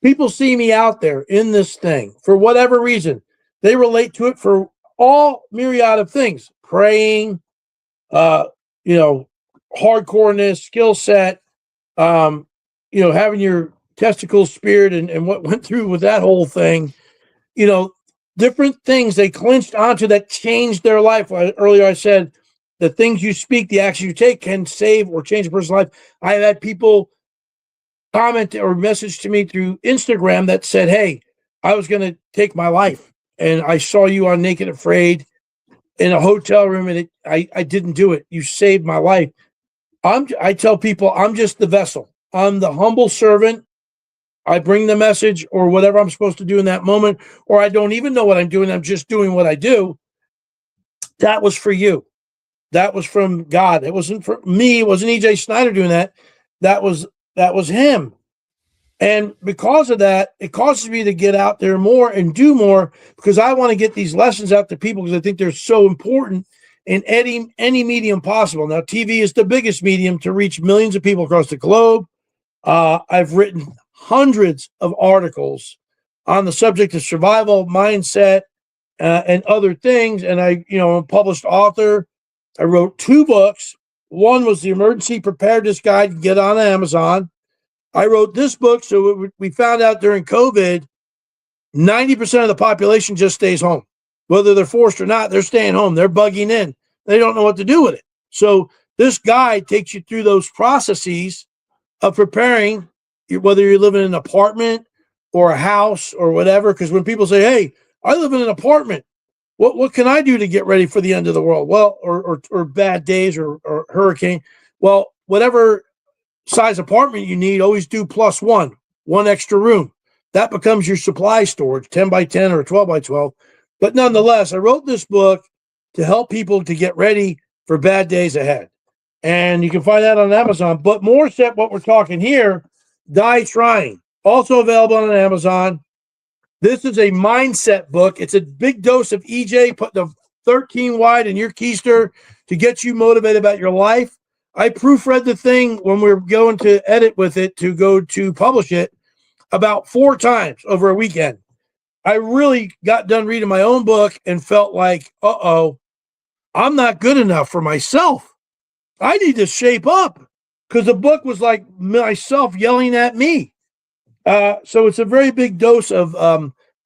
people see me out there in this thing for whatever reason. They relate to it for all myriad of things, praying, hardcoreness, skill set, having your testicles speared and what went through with that whole thing, different things they clinched onto that changed their life. Earlier I said, the things you speak, the actions you take can save or change a person's life. I have had people comment or message to me through Instagram that said, hey, I was going to take my life and I saw you on Naked Afraid in a hotel room and I didn't do it. You saved my life. I tell people I'm just the vessel. I'm the humble servant. I bring the message or whatever I'm supposed to do in that moment, or I don't even know what I'm doing. I'm just doing what I do. That was for you. That was from God. It wasn't for me. It wasn't EJ Snyder doing that. That was him. And because of that, it causes me to get out there more and do more because I want to get these lessons out to people because I think they're so important in any medium possible. Now, TV is the biggest medium to reach millions of people across the globe. I've written hundreds of articles on the subject of survival, mindset, and other things. And I'm a published author. I wrote 2 books. One was the Emergency Preparedness Guide. You can get on Amazon. I wrote this book. So we found out during COVID, 90% of the population just stays home. Whether they're forced or not, they're staying home. They're bugging in. They don't know what to do with it. So this guide takes you through those processes of preparing, whether you're living in an apartment or a house or whatever. Because when people say, hey, I live in an apartment, what can I do to get ready for the end of the world? Well, or bad days or hurricane. Well, whatever size apartment you need, always do +1 extra room. That becomes your supply storage, 10 by 10 or 12 by 12. But nonetheless, I wrote this book to help people to get ready for bad days ahead. And you can find that on Amazon. But more set what we're talking here, Die Trying, also available on Amazon. This is a mindset book. It's a big dose of EJ, put the 13 wide in your keister to get you motivated about your life. I proofread the thing when we were going to edit with it to go to publish it about 4 times over a weekend. I really got done reading my own book and felt like, I'm not good enough for myself. I need to shape up, because the book was like myself yelling at me. So it's a very big dose of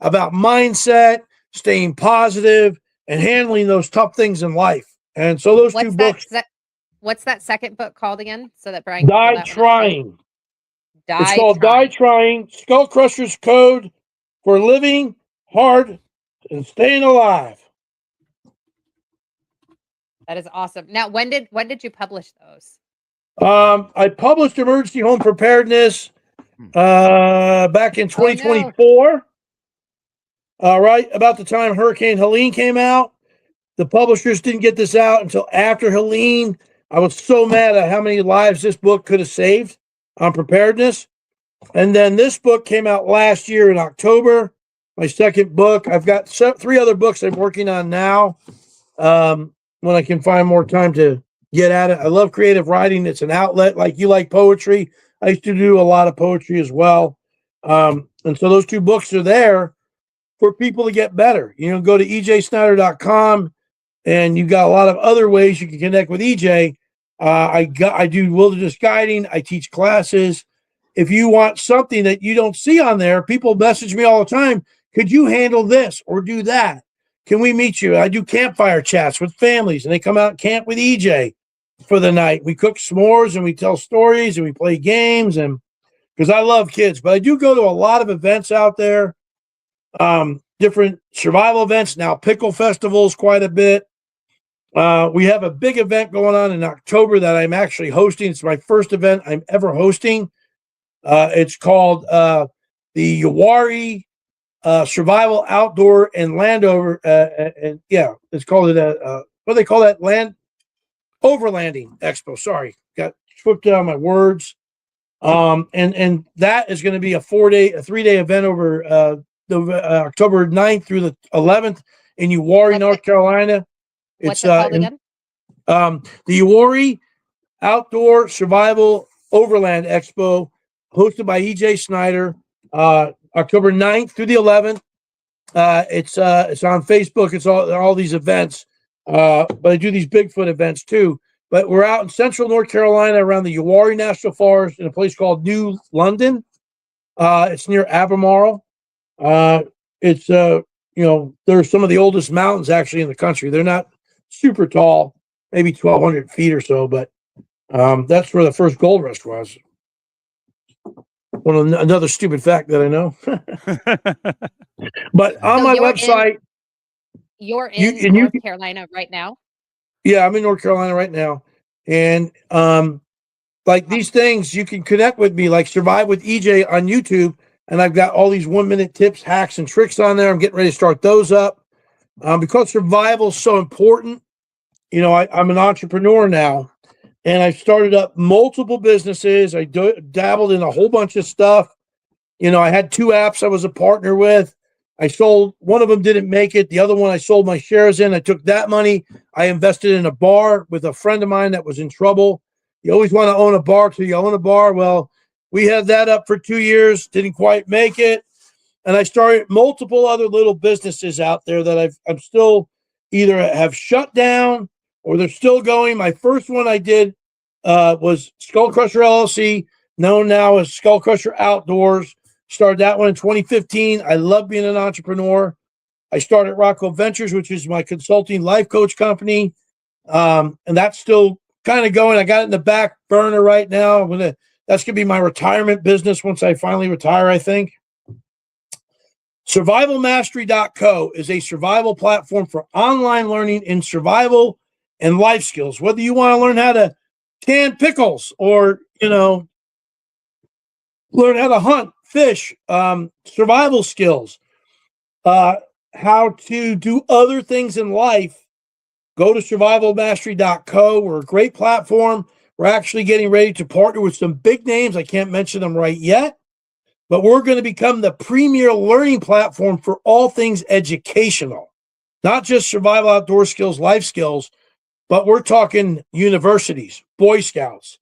about mindset, staying positive, and handling those tough things in life. And so those two books. What's that second book called again? So that Bryan can pull Die that one up. Trying. Die It's called Trying. Die Trying, Skullcrusher's Code for Living Hard and Staying Alive. That is awesome. Now, when did you publish those? I published Emergency Home Preparedness back in 2024. Right about the time Hurricane Helene came out. The publishers didn't get this out until after Helene. I was so mad at how many lives this book could have saved on preparedness. And then this book came out last year in October, my second book. I've got 3 other books I'm working on now when I can find more time to get at it. I love creative writing. It's an outlet. Like you like poetry. I used to do a lot of poetry as well. And so those 2 books are there for people to get better. Go to ejsnyder.com, and you got a lot of other ways you can connect with EJ. I do wilderness guiding. I teach classes. If you want something that you don't see on there, people message me all the time. Could you handle this or do that? Can we meet you? I do campfire chats with families, and they come out and camp with EJ for the night. We cook s'mores, and we tell stories, and we play games, and because I love kids. But I do go to a lot of events out there, different survival events. Now, pickle festivals quite a bit. We have a big event going on in October that I'm actually hosting. It's my first event I'm ever hosting. It's called the Uwharrie Survival Outdoor and Landover. It's called what do they call that? Overlanding Expo. Sorry, got flipped on my words. And that is going to be a 3-day event over October 9th through the 11th in Uwharrie, North Carolina. What's it called again? The Uwharrie Outdoor Survival Overland Expo, hosted by EJ Snyder, October 9th through the 11th. It's on Facebook. It's all these events, but I do these Bigfoot events too. But we're out in central North Carolina around the Uwharrie National Forest in a place called New London. It's near Albemarle. It's they're some of the oldest mountains actually in the country. They're not super tall, maybe 1,200 feet or so, but that's where the first gold rush was. Another stupid fact that I know. But on my website, you're in North Carolina right now. Yeah, I'm in North Carolina right now, and like these things, you can connect with me, like Survive with EJ on YouTube, and I've got all these 1-minute tips, hacks, and tricks on there. I'm getting ready to start those up because survival is so important. I'm an entrepreneur now, and I've started up multiple businesses. I dabbled in a whole bunch of stuff. I had 2 apps I was a partner with. I sold one of them, didn't make it. The other one I sold my shares in. I took that money. I invested in a bar with a friend of mine that was in trouble. You always want to own a bar till you own a bar. Well, we had that up for 2 years, didn't quite make it. And I started multiple other little businesses out there that I'm still either have shut down or they're still going. My first one I did was Skullcrusher LLC, known now as Skullcrusher Outdoors. Started that one in 2015. I love being an entrepreneur. I started Rocco Ventures, which is my consulting life coach company. And that's still kind of going. I got it in the back burner right now. That's going to be my retirement business once I finally retire, I think. Survivalmastery.co is a survival platform for online learning in survival and life skills. Whether you want to learn how to can pickles or, learn how to hunt, fish, survival skills, how to do other things in life, go to survivalmastery.co. We're a great platform. We're actually getting ready to partner with some big names. I can't mention them right yet, but we're going to become the premier learning platform for all things educational, not just survival outdoor skills, life skills, but we're talking universities, Boy Scouts.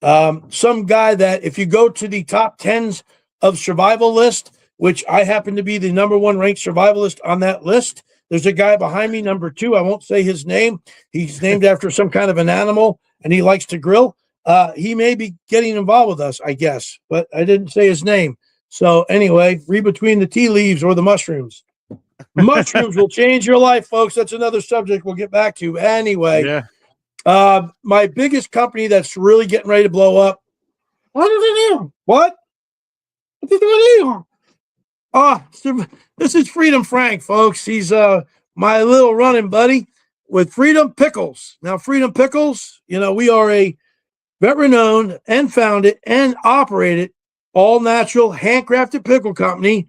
Some guy that if you go to the top 10s of survival list, which I happen to be the number one ranked survivalist on that list, there's a guy behind me, number 2. I won't say his name. He's named after some kind of an animal, and he likes to grill. He may be getting involved with us, I guess, but I didn't say his name. So anyway, read between the tea leaves or the mushrooms. Mushrooms will change your life, folks. That's another subject we'll get back to. Anyway, Yeah. my biggest company that's really getting ready to blow up. What are they doing? What? What are they doing? This is Freedom Frank, folks. He's my little running buddy with Freedom Pickles. Now, Freedom Pickles, we are a veteran-owned and founded and operated all-natural handcrafted pickle company.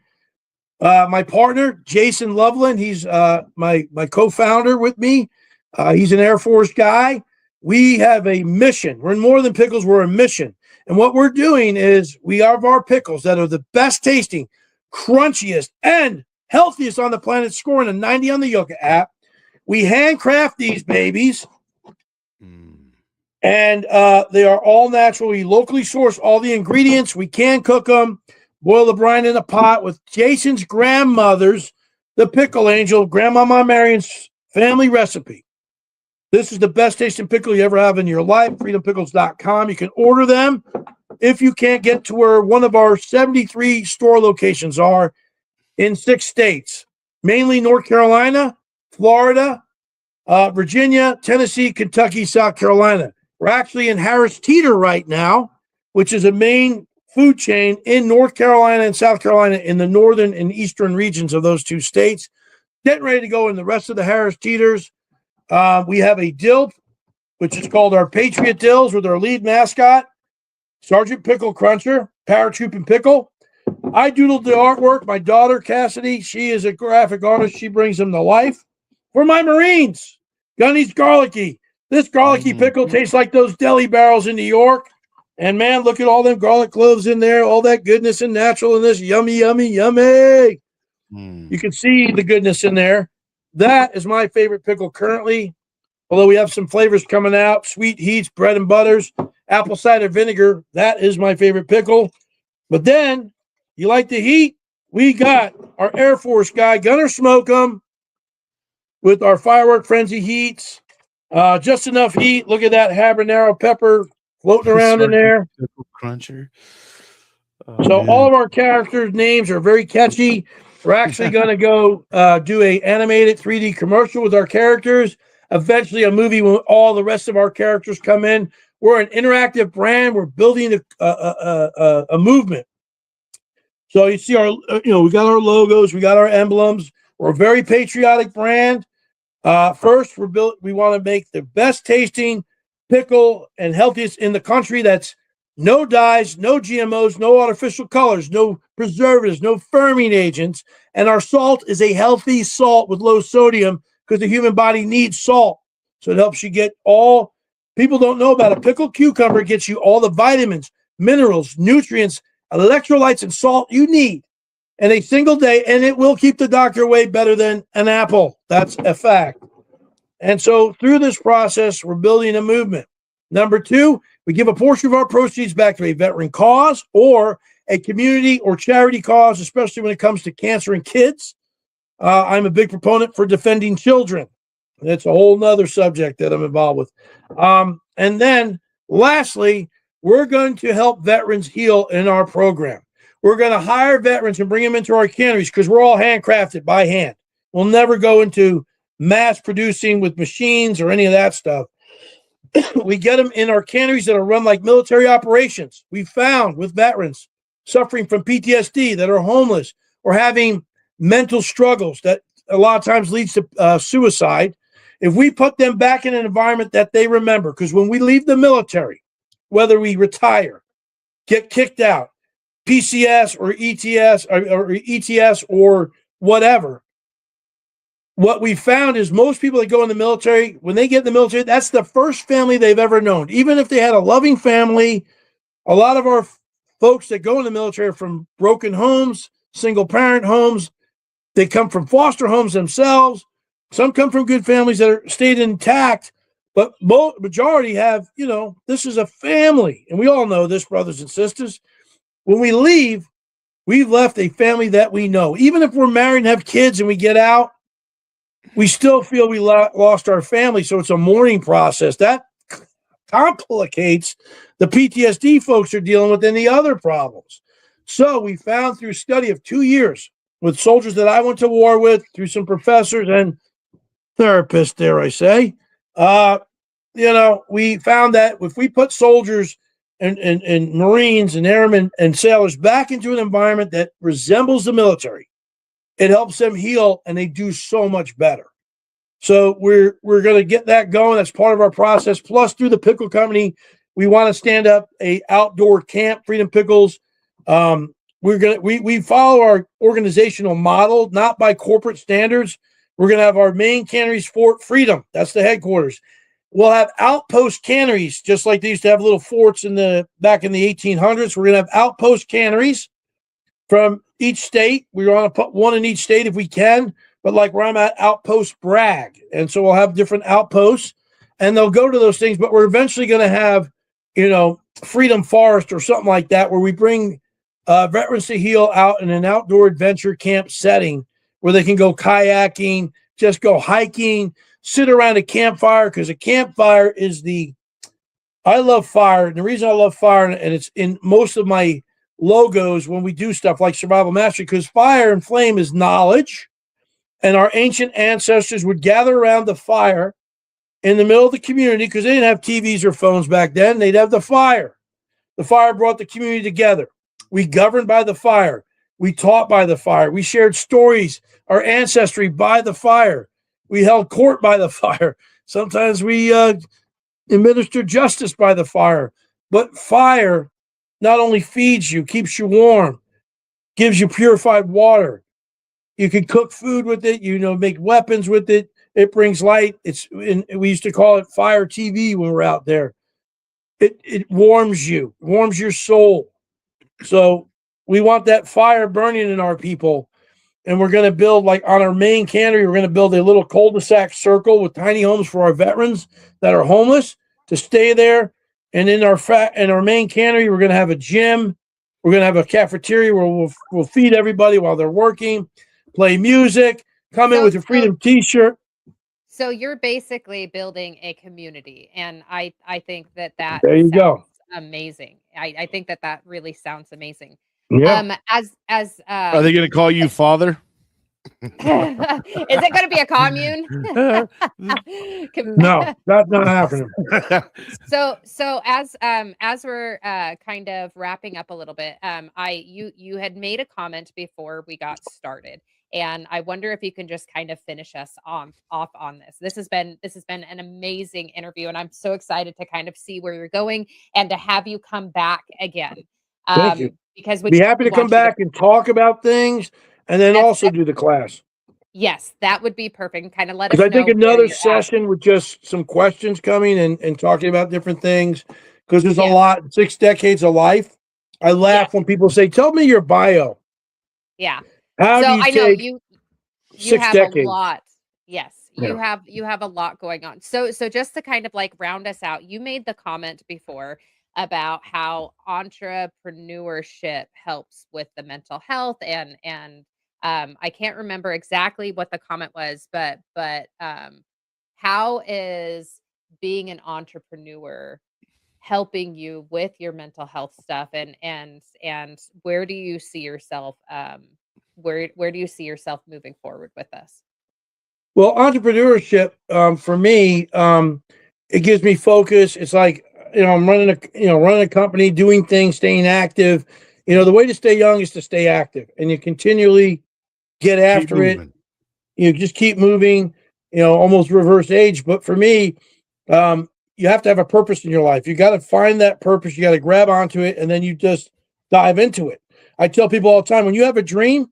My partner, Jason Loveland, he's my co-founder with me. He's an Air Force guy. We have a mission. We're more than pickles. We're a mission. And what we're doing is we have our pickles that are the best tasting, crunchiest, and healthiest on the planet, scoring a 90 on the Yoga app. We handcraft these babies, and they are all natural. We locally source all the ingredients. We can cook them, boil the brine in a pot with Jason's grandmother's, the pickle angel, Grandmama Marion's family recipe. This is the best tasting pickle you ever have in your life. FreedomPickles.com. You can order them if you can't get to where one of our 73 store locations are in 6 states, mainly North Carolina, Florida, Virginia, Tennessee, Kentucky, South Carolina. We're actually in Harris Teeter right now, which is a main food chain in North Carolina and South Carolina in the northern and eastern regions of those 2 states. Getting ready to go in the rest of the Harris Teeters. We have a dill, which is called our Patriot Dills, with our lead mascot, Sergeant Pickle Cruncher, Paratrooping Pickle. I doodled the artwork. My daughter, Cassidy, she is a graphic artist. She brings them to life. For my Marines, Gunny's Garlicky. This garlicky pickle tastes like those deli barrels in New York. And man, look at all them garlic cloves in there, all that goodness and natural in this. Yummy, yummy, yummy. You can see the goodness in there. That is my favorite pickle currently, although we have some flavors coming out, sweet heats, bread and butters, apple cider vinegar. That is my favorite pickle. But then, you like the heat? We got our Air Force guy, Gunner Smoke'em, with our Firework Frenzy heats. Just enough heat. Look at that habanero pepper floating around in there. Pickle Cruncher. So all of our characters' names are very catchy. We're actually going to go do a animated 3D commercial with our characters. Eventually, a movie when all the rest of our characters come in. We're an interactive brand. We're building a movement. So you see we got our logos, we got our emblems. We're a very patriotic brand. First, we want to make the best tasting pickle and healthiest in the country. That's no dyes, no GMOs, no artificial colors, no preservatives, no firming agents. And our salt is a healthy salt with low sodium because the human body needs salt. So it helps you get all, people don't know about it. Pickled cucumber gets you all the vitamins, minerals, nutrients, electrolytes, and salt you need in a single day. And it will keep the doctor away better than an apple. That's a fact. And so through this process, we're building a movement. Number 2, we give a portion of our proceeds back to a veteran cause or a community or charity cause, especially when it comes to cancer in kids. I'm a big proponent for defending children. That's a whole nother subject that I'm involved with. And then lastly, we're going to help veterans heal in our program. We're going to hire veterans and bring them into our canneries because we're all handcrafted by hand. We'll never go into mass producing with machines or any of that stuff. We get them in our canneries that are run like military operations. We found with veterans suffering from PTSD that are homeless or having mental struggles that a lot of times leads to suicide. If we put them back in an environment that they remember, because when we leave the military, whether we retire, get kicked out, PCS or ETS or whatever, what we found is most people that go in the military, when they get in the military, that's the first family they've ever known. Even if they had a loving family, a lot of our folks that go in the military are from broken homes, single parent homes. They come from foster homes themselves. Some come from good families that are stayed intact, but majority have, this is a family. And we all know this, brothers and sisters. When we leave, we've left a family that we know. Even if we're married and have kids and we get out, we still feel we lost our family. So it's a mourning process. That complicates the PTSD folks are dealing with and the other problems. So we found through study of 2 years with soldiers that I went to war with, through some professors and therapists, dare I say, we found that if we put soldiers and Marines and airmen and sailors back into an environment that resembles the military, it helps them heal and they do so much better. So we're going to get that going. That's part of our process. Plus, through the Pickle Company, we want to stand up a outdoor camp, Freedom Pickles. We follow our organizational model, not by corporate standards. We're going to have our main canneries, Fort Freedom. That's the headquarters. We'll have outpost canneries, just like they used to have little forts back in the 1800s. We're going to have outpost canneries from each state. We want to put one in each state if we can, but like where I'm at, Outpost Bragg. And so we'll have different outposts and they'll go to those things, but we're eventually going to have, Freedom Forest or something like that, where we bring veterans to heal out in an outdoor adventure camp setting where they can go kayaking, just go hiking, sit around a campfire, because a campfire is I love fire. And the reason I love fire, and it's in most of my logos when we do stuff like Survival Mastery, because fire and flame is knowledge. And our ancient ancestors would gather around the fire in the middle of the community, because they didn't have TVs or phones back then. They'd have the fire. The fire brought the community together. We governed by the fire. We taught by the fire. We shared stories, our ancestry by the fire. We held court by the fire. Sometimes we administered justice by the fire. But fire not only feeds you, keeps you warm, gives you purified water. You can cook food with it, make weapons with it. It brings light. We used to call it fire TV when we're out there. It warms you, warms your soul. So we want that fire burning in our people. And we're going to build, like on our main cannery, we're going to build a little cul-de-sac circle with tiny homes for our veterans that are homeless to stay there. And in our main cannery, we're going to have a gym. We're going to have a cafeteria where we'll feed everybody while they're working, play music, come in with a Freedom T-shirt. So you're basically building a community, and I think that there you go. Amazing. I think that really sounds amazing. Yeah. Are they going to call you father? Is it going to be a commune? No, that's not happening. So as we're kind of wrapping up a little bit, you had made a comment before we got started, and I wonder if you can just kind of finish us off on this. This has been an amazing interview, and I'm so excited to kind of see where you're going and to have you come back again. Thank you. Because we'd be happy to come back and talk about things, and then also do the class. Yes, that would be perfect. And kind of let us know. Because I think another session with just some questions coming and talking about different things, because there's a lot, 6 decades of life. I laugh when people say, "Tell me your bio." Yeah. How do you I know take you 6 have decades? a lot. Yes, you have a lot going on. So just to kind of like round us out, you made the comment before about how entrepreneurship helps with the mental health and I can't remember exactly what the comment was, but how is being an entrepreneur helping you with your mental health stuff, and where do you see yourself where do you see yourself moving forward with this? Well, entrepreneurship for me, it gives me focus. It's like, I'm running a company, doing things, staying active. The way to stay young is to stay active, and you continually get after it. You just keep moving, almost reverse age. But for me, you have to have a purpose in your life. You got to find that purpose. You got to grab onto it, and then you just dive into it. I tell people all the time, when you have a dream,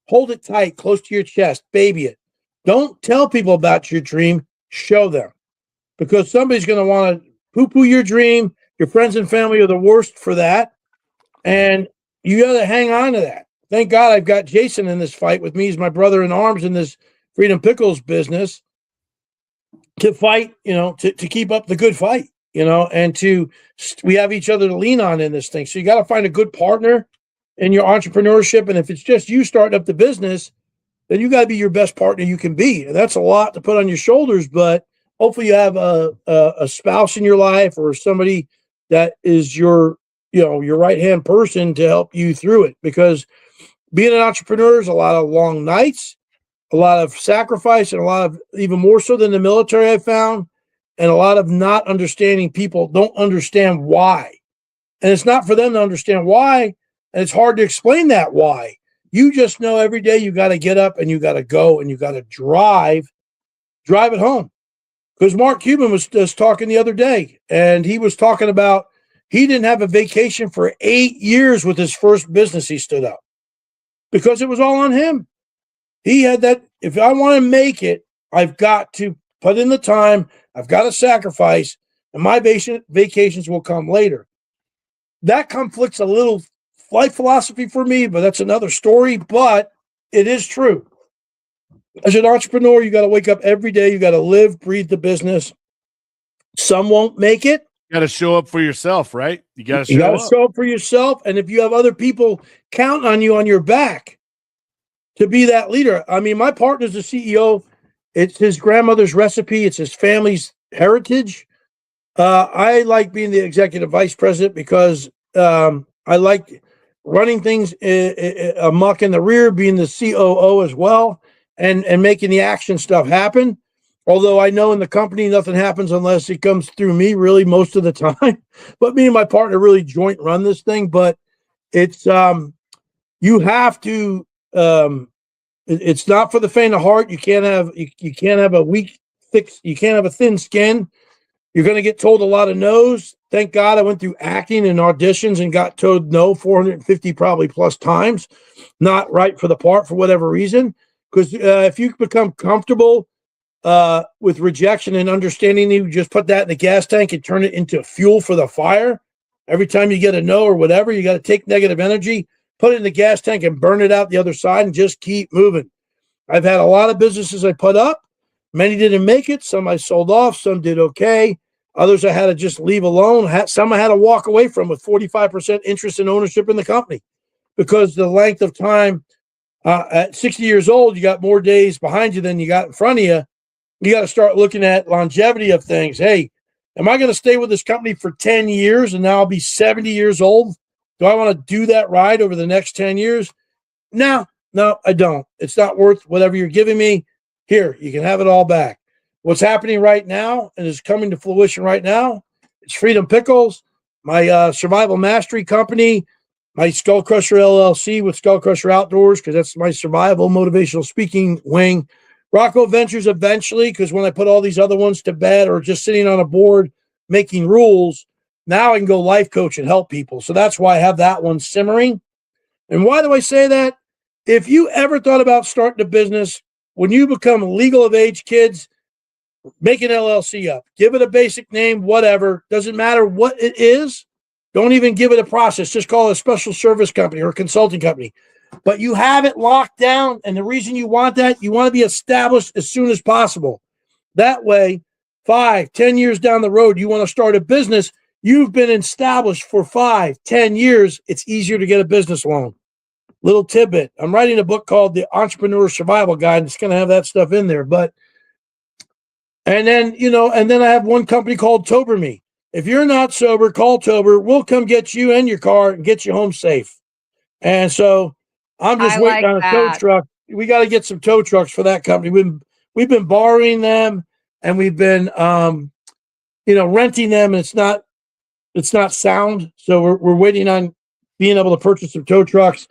hold it tight, close to your chest, baby it. Don't tell people about your dream. Show them, because somebody's going to want to poo-poo your dream. Your friends and family are the worst for that, and you got to hang on to that. Thank God I've got Jason in this fight with me. He's my brother in arms in this Freedom Pickles business to fight, to keep up the good fight, and we have each other to lean on in this thing. So you got to find a good partner in your entrepreneurship. And if it's just you starting up the business, then you got to be your best partner you can be. And that's a lot to put on your shoulders, but hopefully you have a spouse in your life or somebody that is your right-hand person to help you through it, because being an entrepreneur is a lot of long nights, a lot of sacrifice, and a lot of, even more so than the military, I found, and a lot of not understanding. People don't understand why. And it's not for them to understand why, and it's hard to explain that why. You just know every day you got to get up and you got to go and you got to drive it home. Because Mark Cuban was just talking the other day, and he was talking about he didn't have a vacation for 8 years with his first business he stood up, because it was all on him. He had that, if I want to make it, I've got to put in the time, I've got to sacrifice, and my vacations will come later. That conflicts a little life philosophy for me, but that's another story, but it is true. As an entrepreneur, you got to wake up every day. You got to live, breathe the business. Some won't make it. You got to show up for yourself, right? You got to show up for yourself. And if you have other people count on you on your back to be that leader. I mean, my partner's the CEO. It's his grandmother's recipe. It's his family's heritage. I like being the executive vice president because I like running things amok in the rear, being the COO as well, and making the action stuff happen. Although I know in the company, nothing happens unless it comes through me, really, most of the time. But me and my partner really joint run this thing. But it's, you have to, it's not for the faint of heart. You can't have a you can't have a thin skin. You're going to get told a lot of no's. Thank God I went through acting and auditions and got told no 450 probably plus times. Not right for the part for whatever reason. Because if you become comfortable with rejection and understanding, you just put that in the gas tank and turn it into fuel for the fire. Every time you get a no or whatever, you got to take negative energy, put it in the gas tank and burn it out the other side and just keep moving. I've had a lot of businesses I put up. Many didn't make it. Some I sold off. Some did okay. Others I had to just leave alone. Some I had to walk away from with 45% interest in ownership in the company, because the length of time at 60 years old, you got more days behind you than you got in front of you. You got to start looking at longevity of things. Hey, am I going to stay with this company for 10 years and now I'll be 70 years old? Do I want to do that ride over the next 10 years? No, I don't. It's not worth whatever you're giving me. Here, you can have it all back. What's happening right now and is coming to fruition right now, it's Freedom Pickles, my survival mastery company, my Skullcrusher LLC with Skullcrusher Outdoors, because that's my survival motivational speaking wing. Rocco Ventures eventually, because when I put all these other ones to bed or just sitting on a board making rules, now I can go life coach and help people. So that's why I have that one simmering. And why do I say that? If you ever thought about starting a business, when you become legal of age, kids, make an LLC up. Give it a basic name, whatever. Doesn't matter what it is. Don't even give it a process. Just call it a special service company or a consulting company. But you have it locked down. And the reason you want that, you want to be established as soon as possible. That way, 5-10 years down the road, you want to start a business. You've been established for 5-10 years. It's easier to get a business loan. Little tidbit. I'm writing a book called The Entrepreneur Survival Guide. It's going to have that stuff in there. And then I have one company called Tober Me. If you're not sober, call Tober. We'll come get you and your car and get you home safe. And so I'm just waiting on a tow truck. We got to get some tow trucks for that company. We've been borrowing them, and we've been renting them, and it's not sound. So we're waiting on being able to purchase some tow trucks.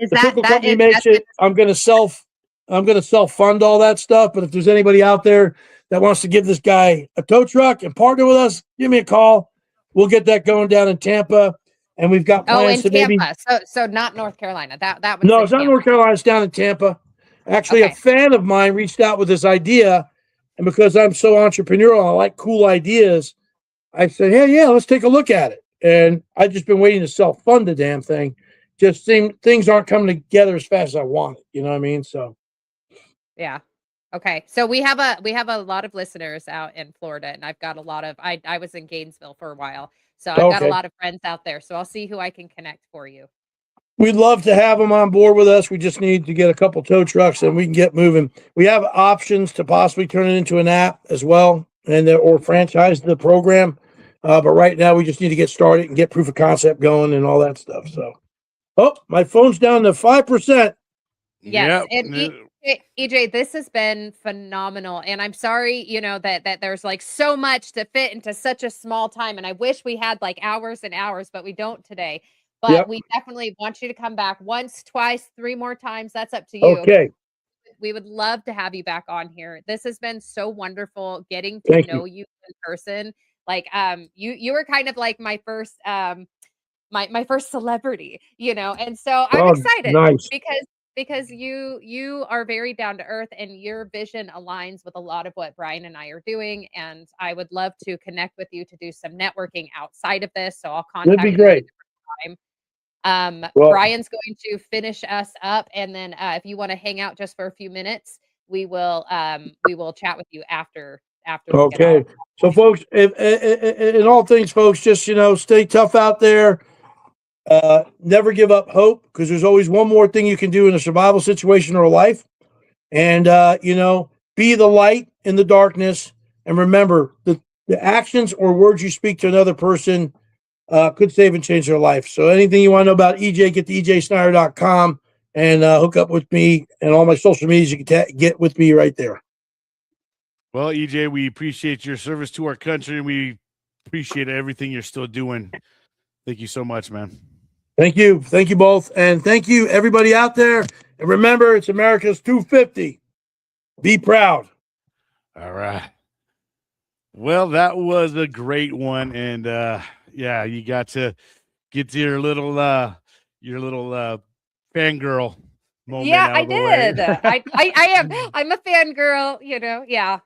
If the pickle company makes it, I'm going to self-fund all that stuff. But if there's anybody out there that wants to give this guy a tow truck and partner with us, give me a call. We'll get that going down in Tampa. And we've got plans in to Tampa. So not North Carolina. That was no, it's not North Carolina. It's down in Tampa. Actually, a Okay. fan of mine reached out with this idea, and because I'm so entrepreneurial, I like cool ideas. I said, "Hey, yeah, let's take a look at it." And I've just been waiting to self-fund the damn thing. Just things aren't coming together as fast as I want it. You know what I mean? So Yeah. Okay. So we have a lot of listeners out in Florida, and I've got a lot of I was in Gainesville for a while. So I've got a okay, lot of friends out there. So I'll see who I can connect for you. we'd love to have them on board with us. We just need to get a couple tow trucks, and we can get moving. We have options to possibly turn it into an app as well, and or franchise the program. But right now, we just need to get started and get proof of concept going and all that stuff. So, oh, my phone's down to 5%. Yes, Yep. and EJ, this has been phenomenal, and I'm sorry, that there's like so much to fit into such a small time, and I wish we had like hours and hours, but we don't today. But Yep. we definitely want you to come back once, twice, three more times. That's up to you. Okay. We would love to have you back on here. This has been so wonderful getting to Thank know you. you in person. Like, you were kind of like my first my first celebrity, and so I'm Oh, excited nice. because you are very down to earth and your vision aligns with a lot of what Brian and I are doing, and I would love to connect with you to do some networking outside of this. So I'll That'd be contact you at a great. different time. Well, Brian's going to finish us up, and then if you want to hang out just for a few minutes, we will chat with you after we get okay. all. So, folks, in all things, folks, just stay tough out there. Never give up hope, because there's always one more thing you can do in a survival situation or a life. And be the light in the darkness. And remember, the actions or words you speak to another person could save and change their life. So anything you want to know about EJ, get to ejsnyder.com and hook up with me, and all my social medias. You can get with me right there. Well, EJ, we appreciate your service to our country, and we appreciate everything you're still doing. Thank you so much, man. Thank you. Thank you both. And thank you, everybody out there. And remember, it's America's 250. Be proud. All right. Well, that was a great one. And yeah, you got to get to your little fangirl moment Yeah, out I of the way. did. I am. I'm a fangirl, Yeah,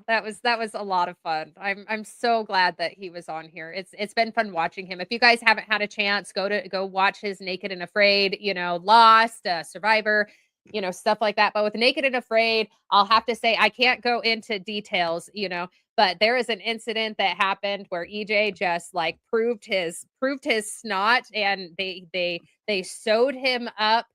that was a lot of fun. I'm so glad that he was on here. It's been fun watching him. If you guys haven't had a chance, go watch his Naked and Afraid, Lost, Survivor, stuff like that. But with Naked and Afraid, I'll have to say I can't go into details, but there is an incident that happened where EJ just like proved his snot, and they sewed him up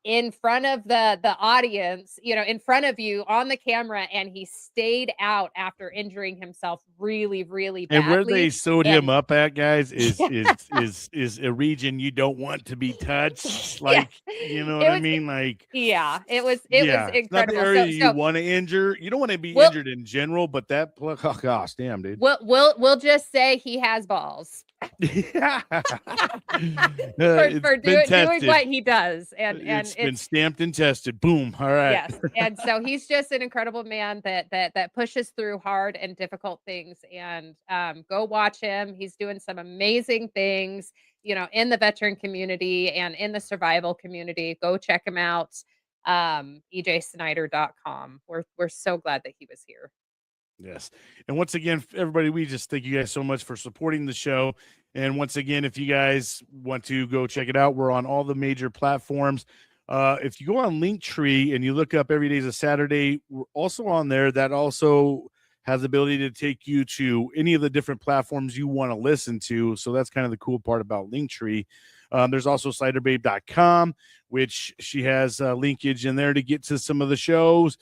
in front of the audience, in front of you on the camera, and he stayed out after injuring himself really, really And where they badly. sewed him And up at, guys, is yeah, is a region you don't want to be touched. yeah, Like, you know what it I was mean? Like, it was yeah, it's not the incredible. area So you want to injure. You don't want to be we'll injured in general, but that oh gosh, damn, dude. we'll just say he has balls Yeah. for It's for been doing what tested. he does, and It's been it's. stamped and tested. Boom. All right. Yes, and so he's just an incredible man that pushes through hard and difficult things, and, go watch him. He's doing some amazing things, in the veteran community and in the survival community. Go check him out, ejsnyder.com. We're so glad that he was here. Yes. And once again, everybody, we just thank you guys so much for supporting the show. And once again, if you guys want to go check it out, we're on all the major platforms. If you go on Linktree and you look up Every Day's a Saturday, we're also on there. That also has the ability to take you to any of the different platforms you want to listen to. So that's kind of the cool part about Linktree. There's also sliderbabe.com, which she has linkage in there to get to some of the shows.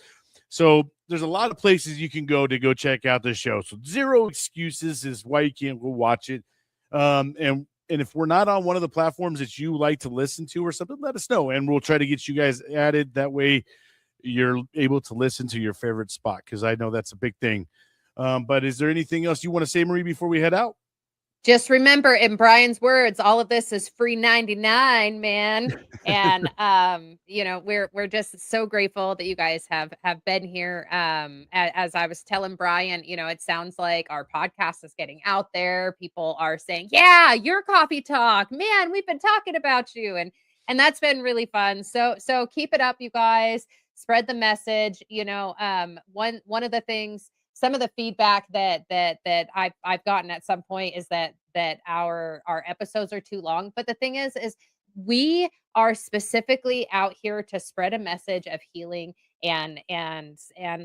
So there's a lot of places you can go to go check out the show. So zero excuses is why you can't go watch it. And if we're not on one of the platforms that you like to listen to or something, let us know, and we'll try to get you guys added. That way you're able to listen to your favorite spot, because I know that's a big thing. But is there anything else you want to say, Marie, before we head out? Just remember, in Brian's words, all of this is free 99, man. And we're just so grateful that you guys have been here. As I was telling Brian, it sounds like our podcast is getting out there. People are saying, "Yeah, your coffee talk, man. We've been talking about you," and that's been really fun. So keep it up, you guys. spread the message. One of the things, some of the feedback that I've gotten at some point is that our episodes are too long. But the thing is we are specifically out here to spread a message of healing and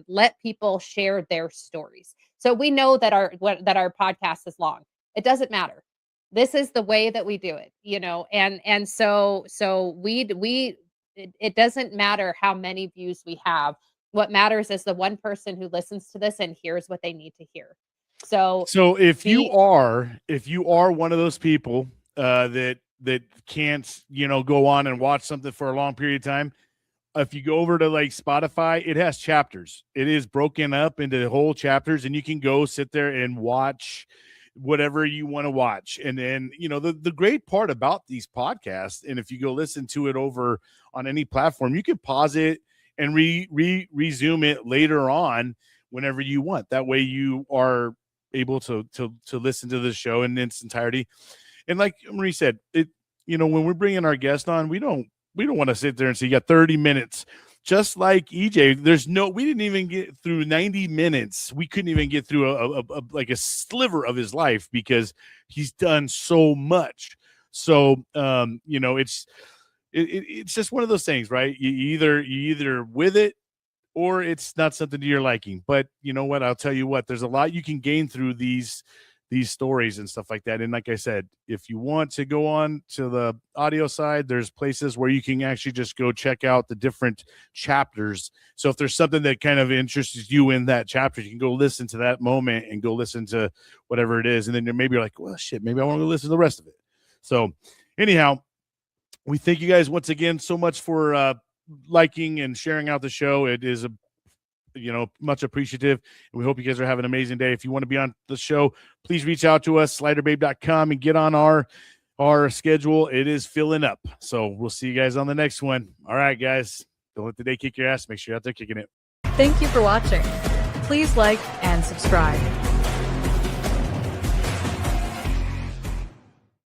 let people share their stories. So we know that our podcast is long. It doesn't matter. This is the way that we do it, and so it doesn't matter how many views we have. What matters is the one person who listens to this and hears what they need to hear. So if you are one of those people that can't, go on and watch something for a long period of time, if you go over to like Spotify, it has chapters. It is broken up into whole chapters, and you can go sit there and watch whatever you want to watch. And then, the great part about these podcasts, and if you go listen to it over on any platform, you can pause it and resume it later on whenever you want. That way you are able to listen to the show in its entirety. And like Marie said, when we're bringing our guest on, we don't want to sit there and say, you got 30 minutes. Just like EJ, we didn't even get through 90 minutes. We couldn't even get through a sliver of his life because he's done so much. So, it's just one of those things, right? You either with it or it's not something to your liking. But you know what? I'll tell you what, there's a lot you can gain through these stories and stuff like that. And like I said, if you want to go on to the audio side, there's places where you can actually just go check out the different chapters. So if there's something that kind of interests you in that chapter, you can go listen to that moment and go listen to whatever it is. And then maybe you're like, well, shit, maybe I want to listen to the rest of it. So anyhow, we thank you guys once again so much for liking and sharing out the show. It is much appreciative, and we hope you guys are having an amazing day. If you want to be on the show, please reach out to us, sliderbabe.com, and get on our schedule. It is filling up. So we'll see you guys on the next one. All right, guys, don't let the day kick your ass. Make sure you're out there kicking it. Thank you for watching. Please like and subscribe.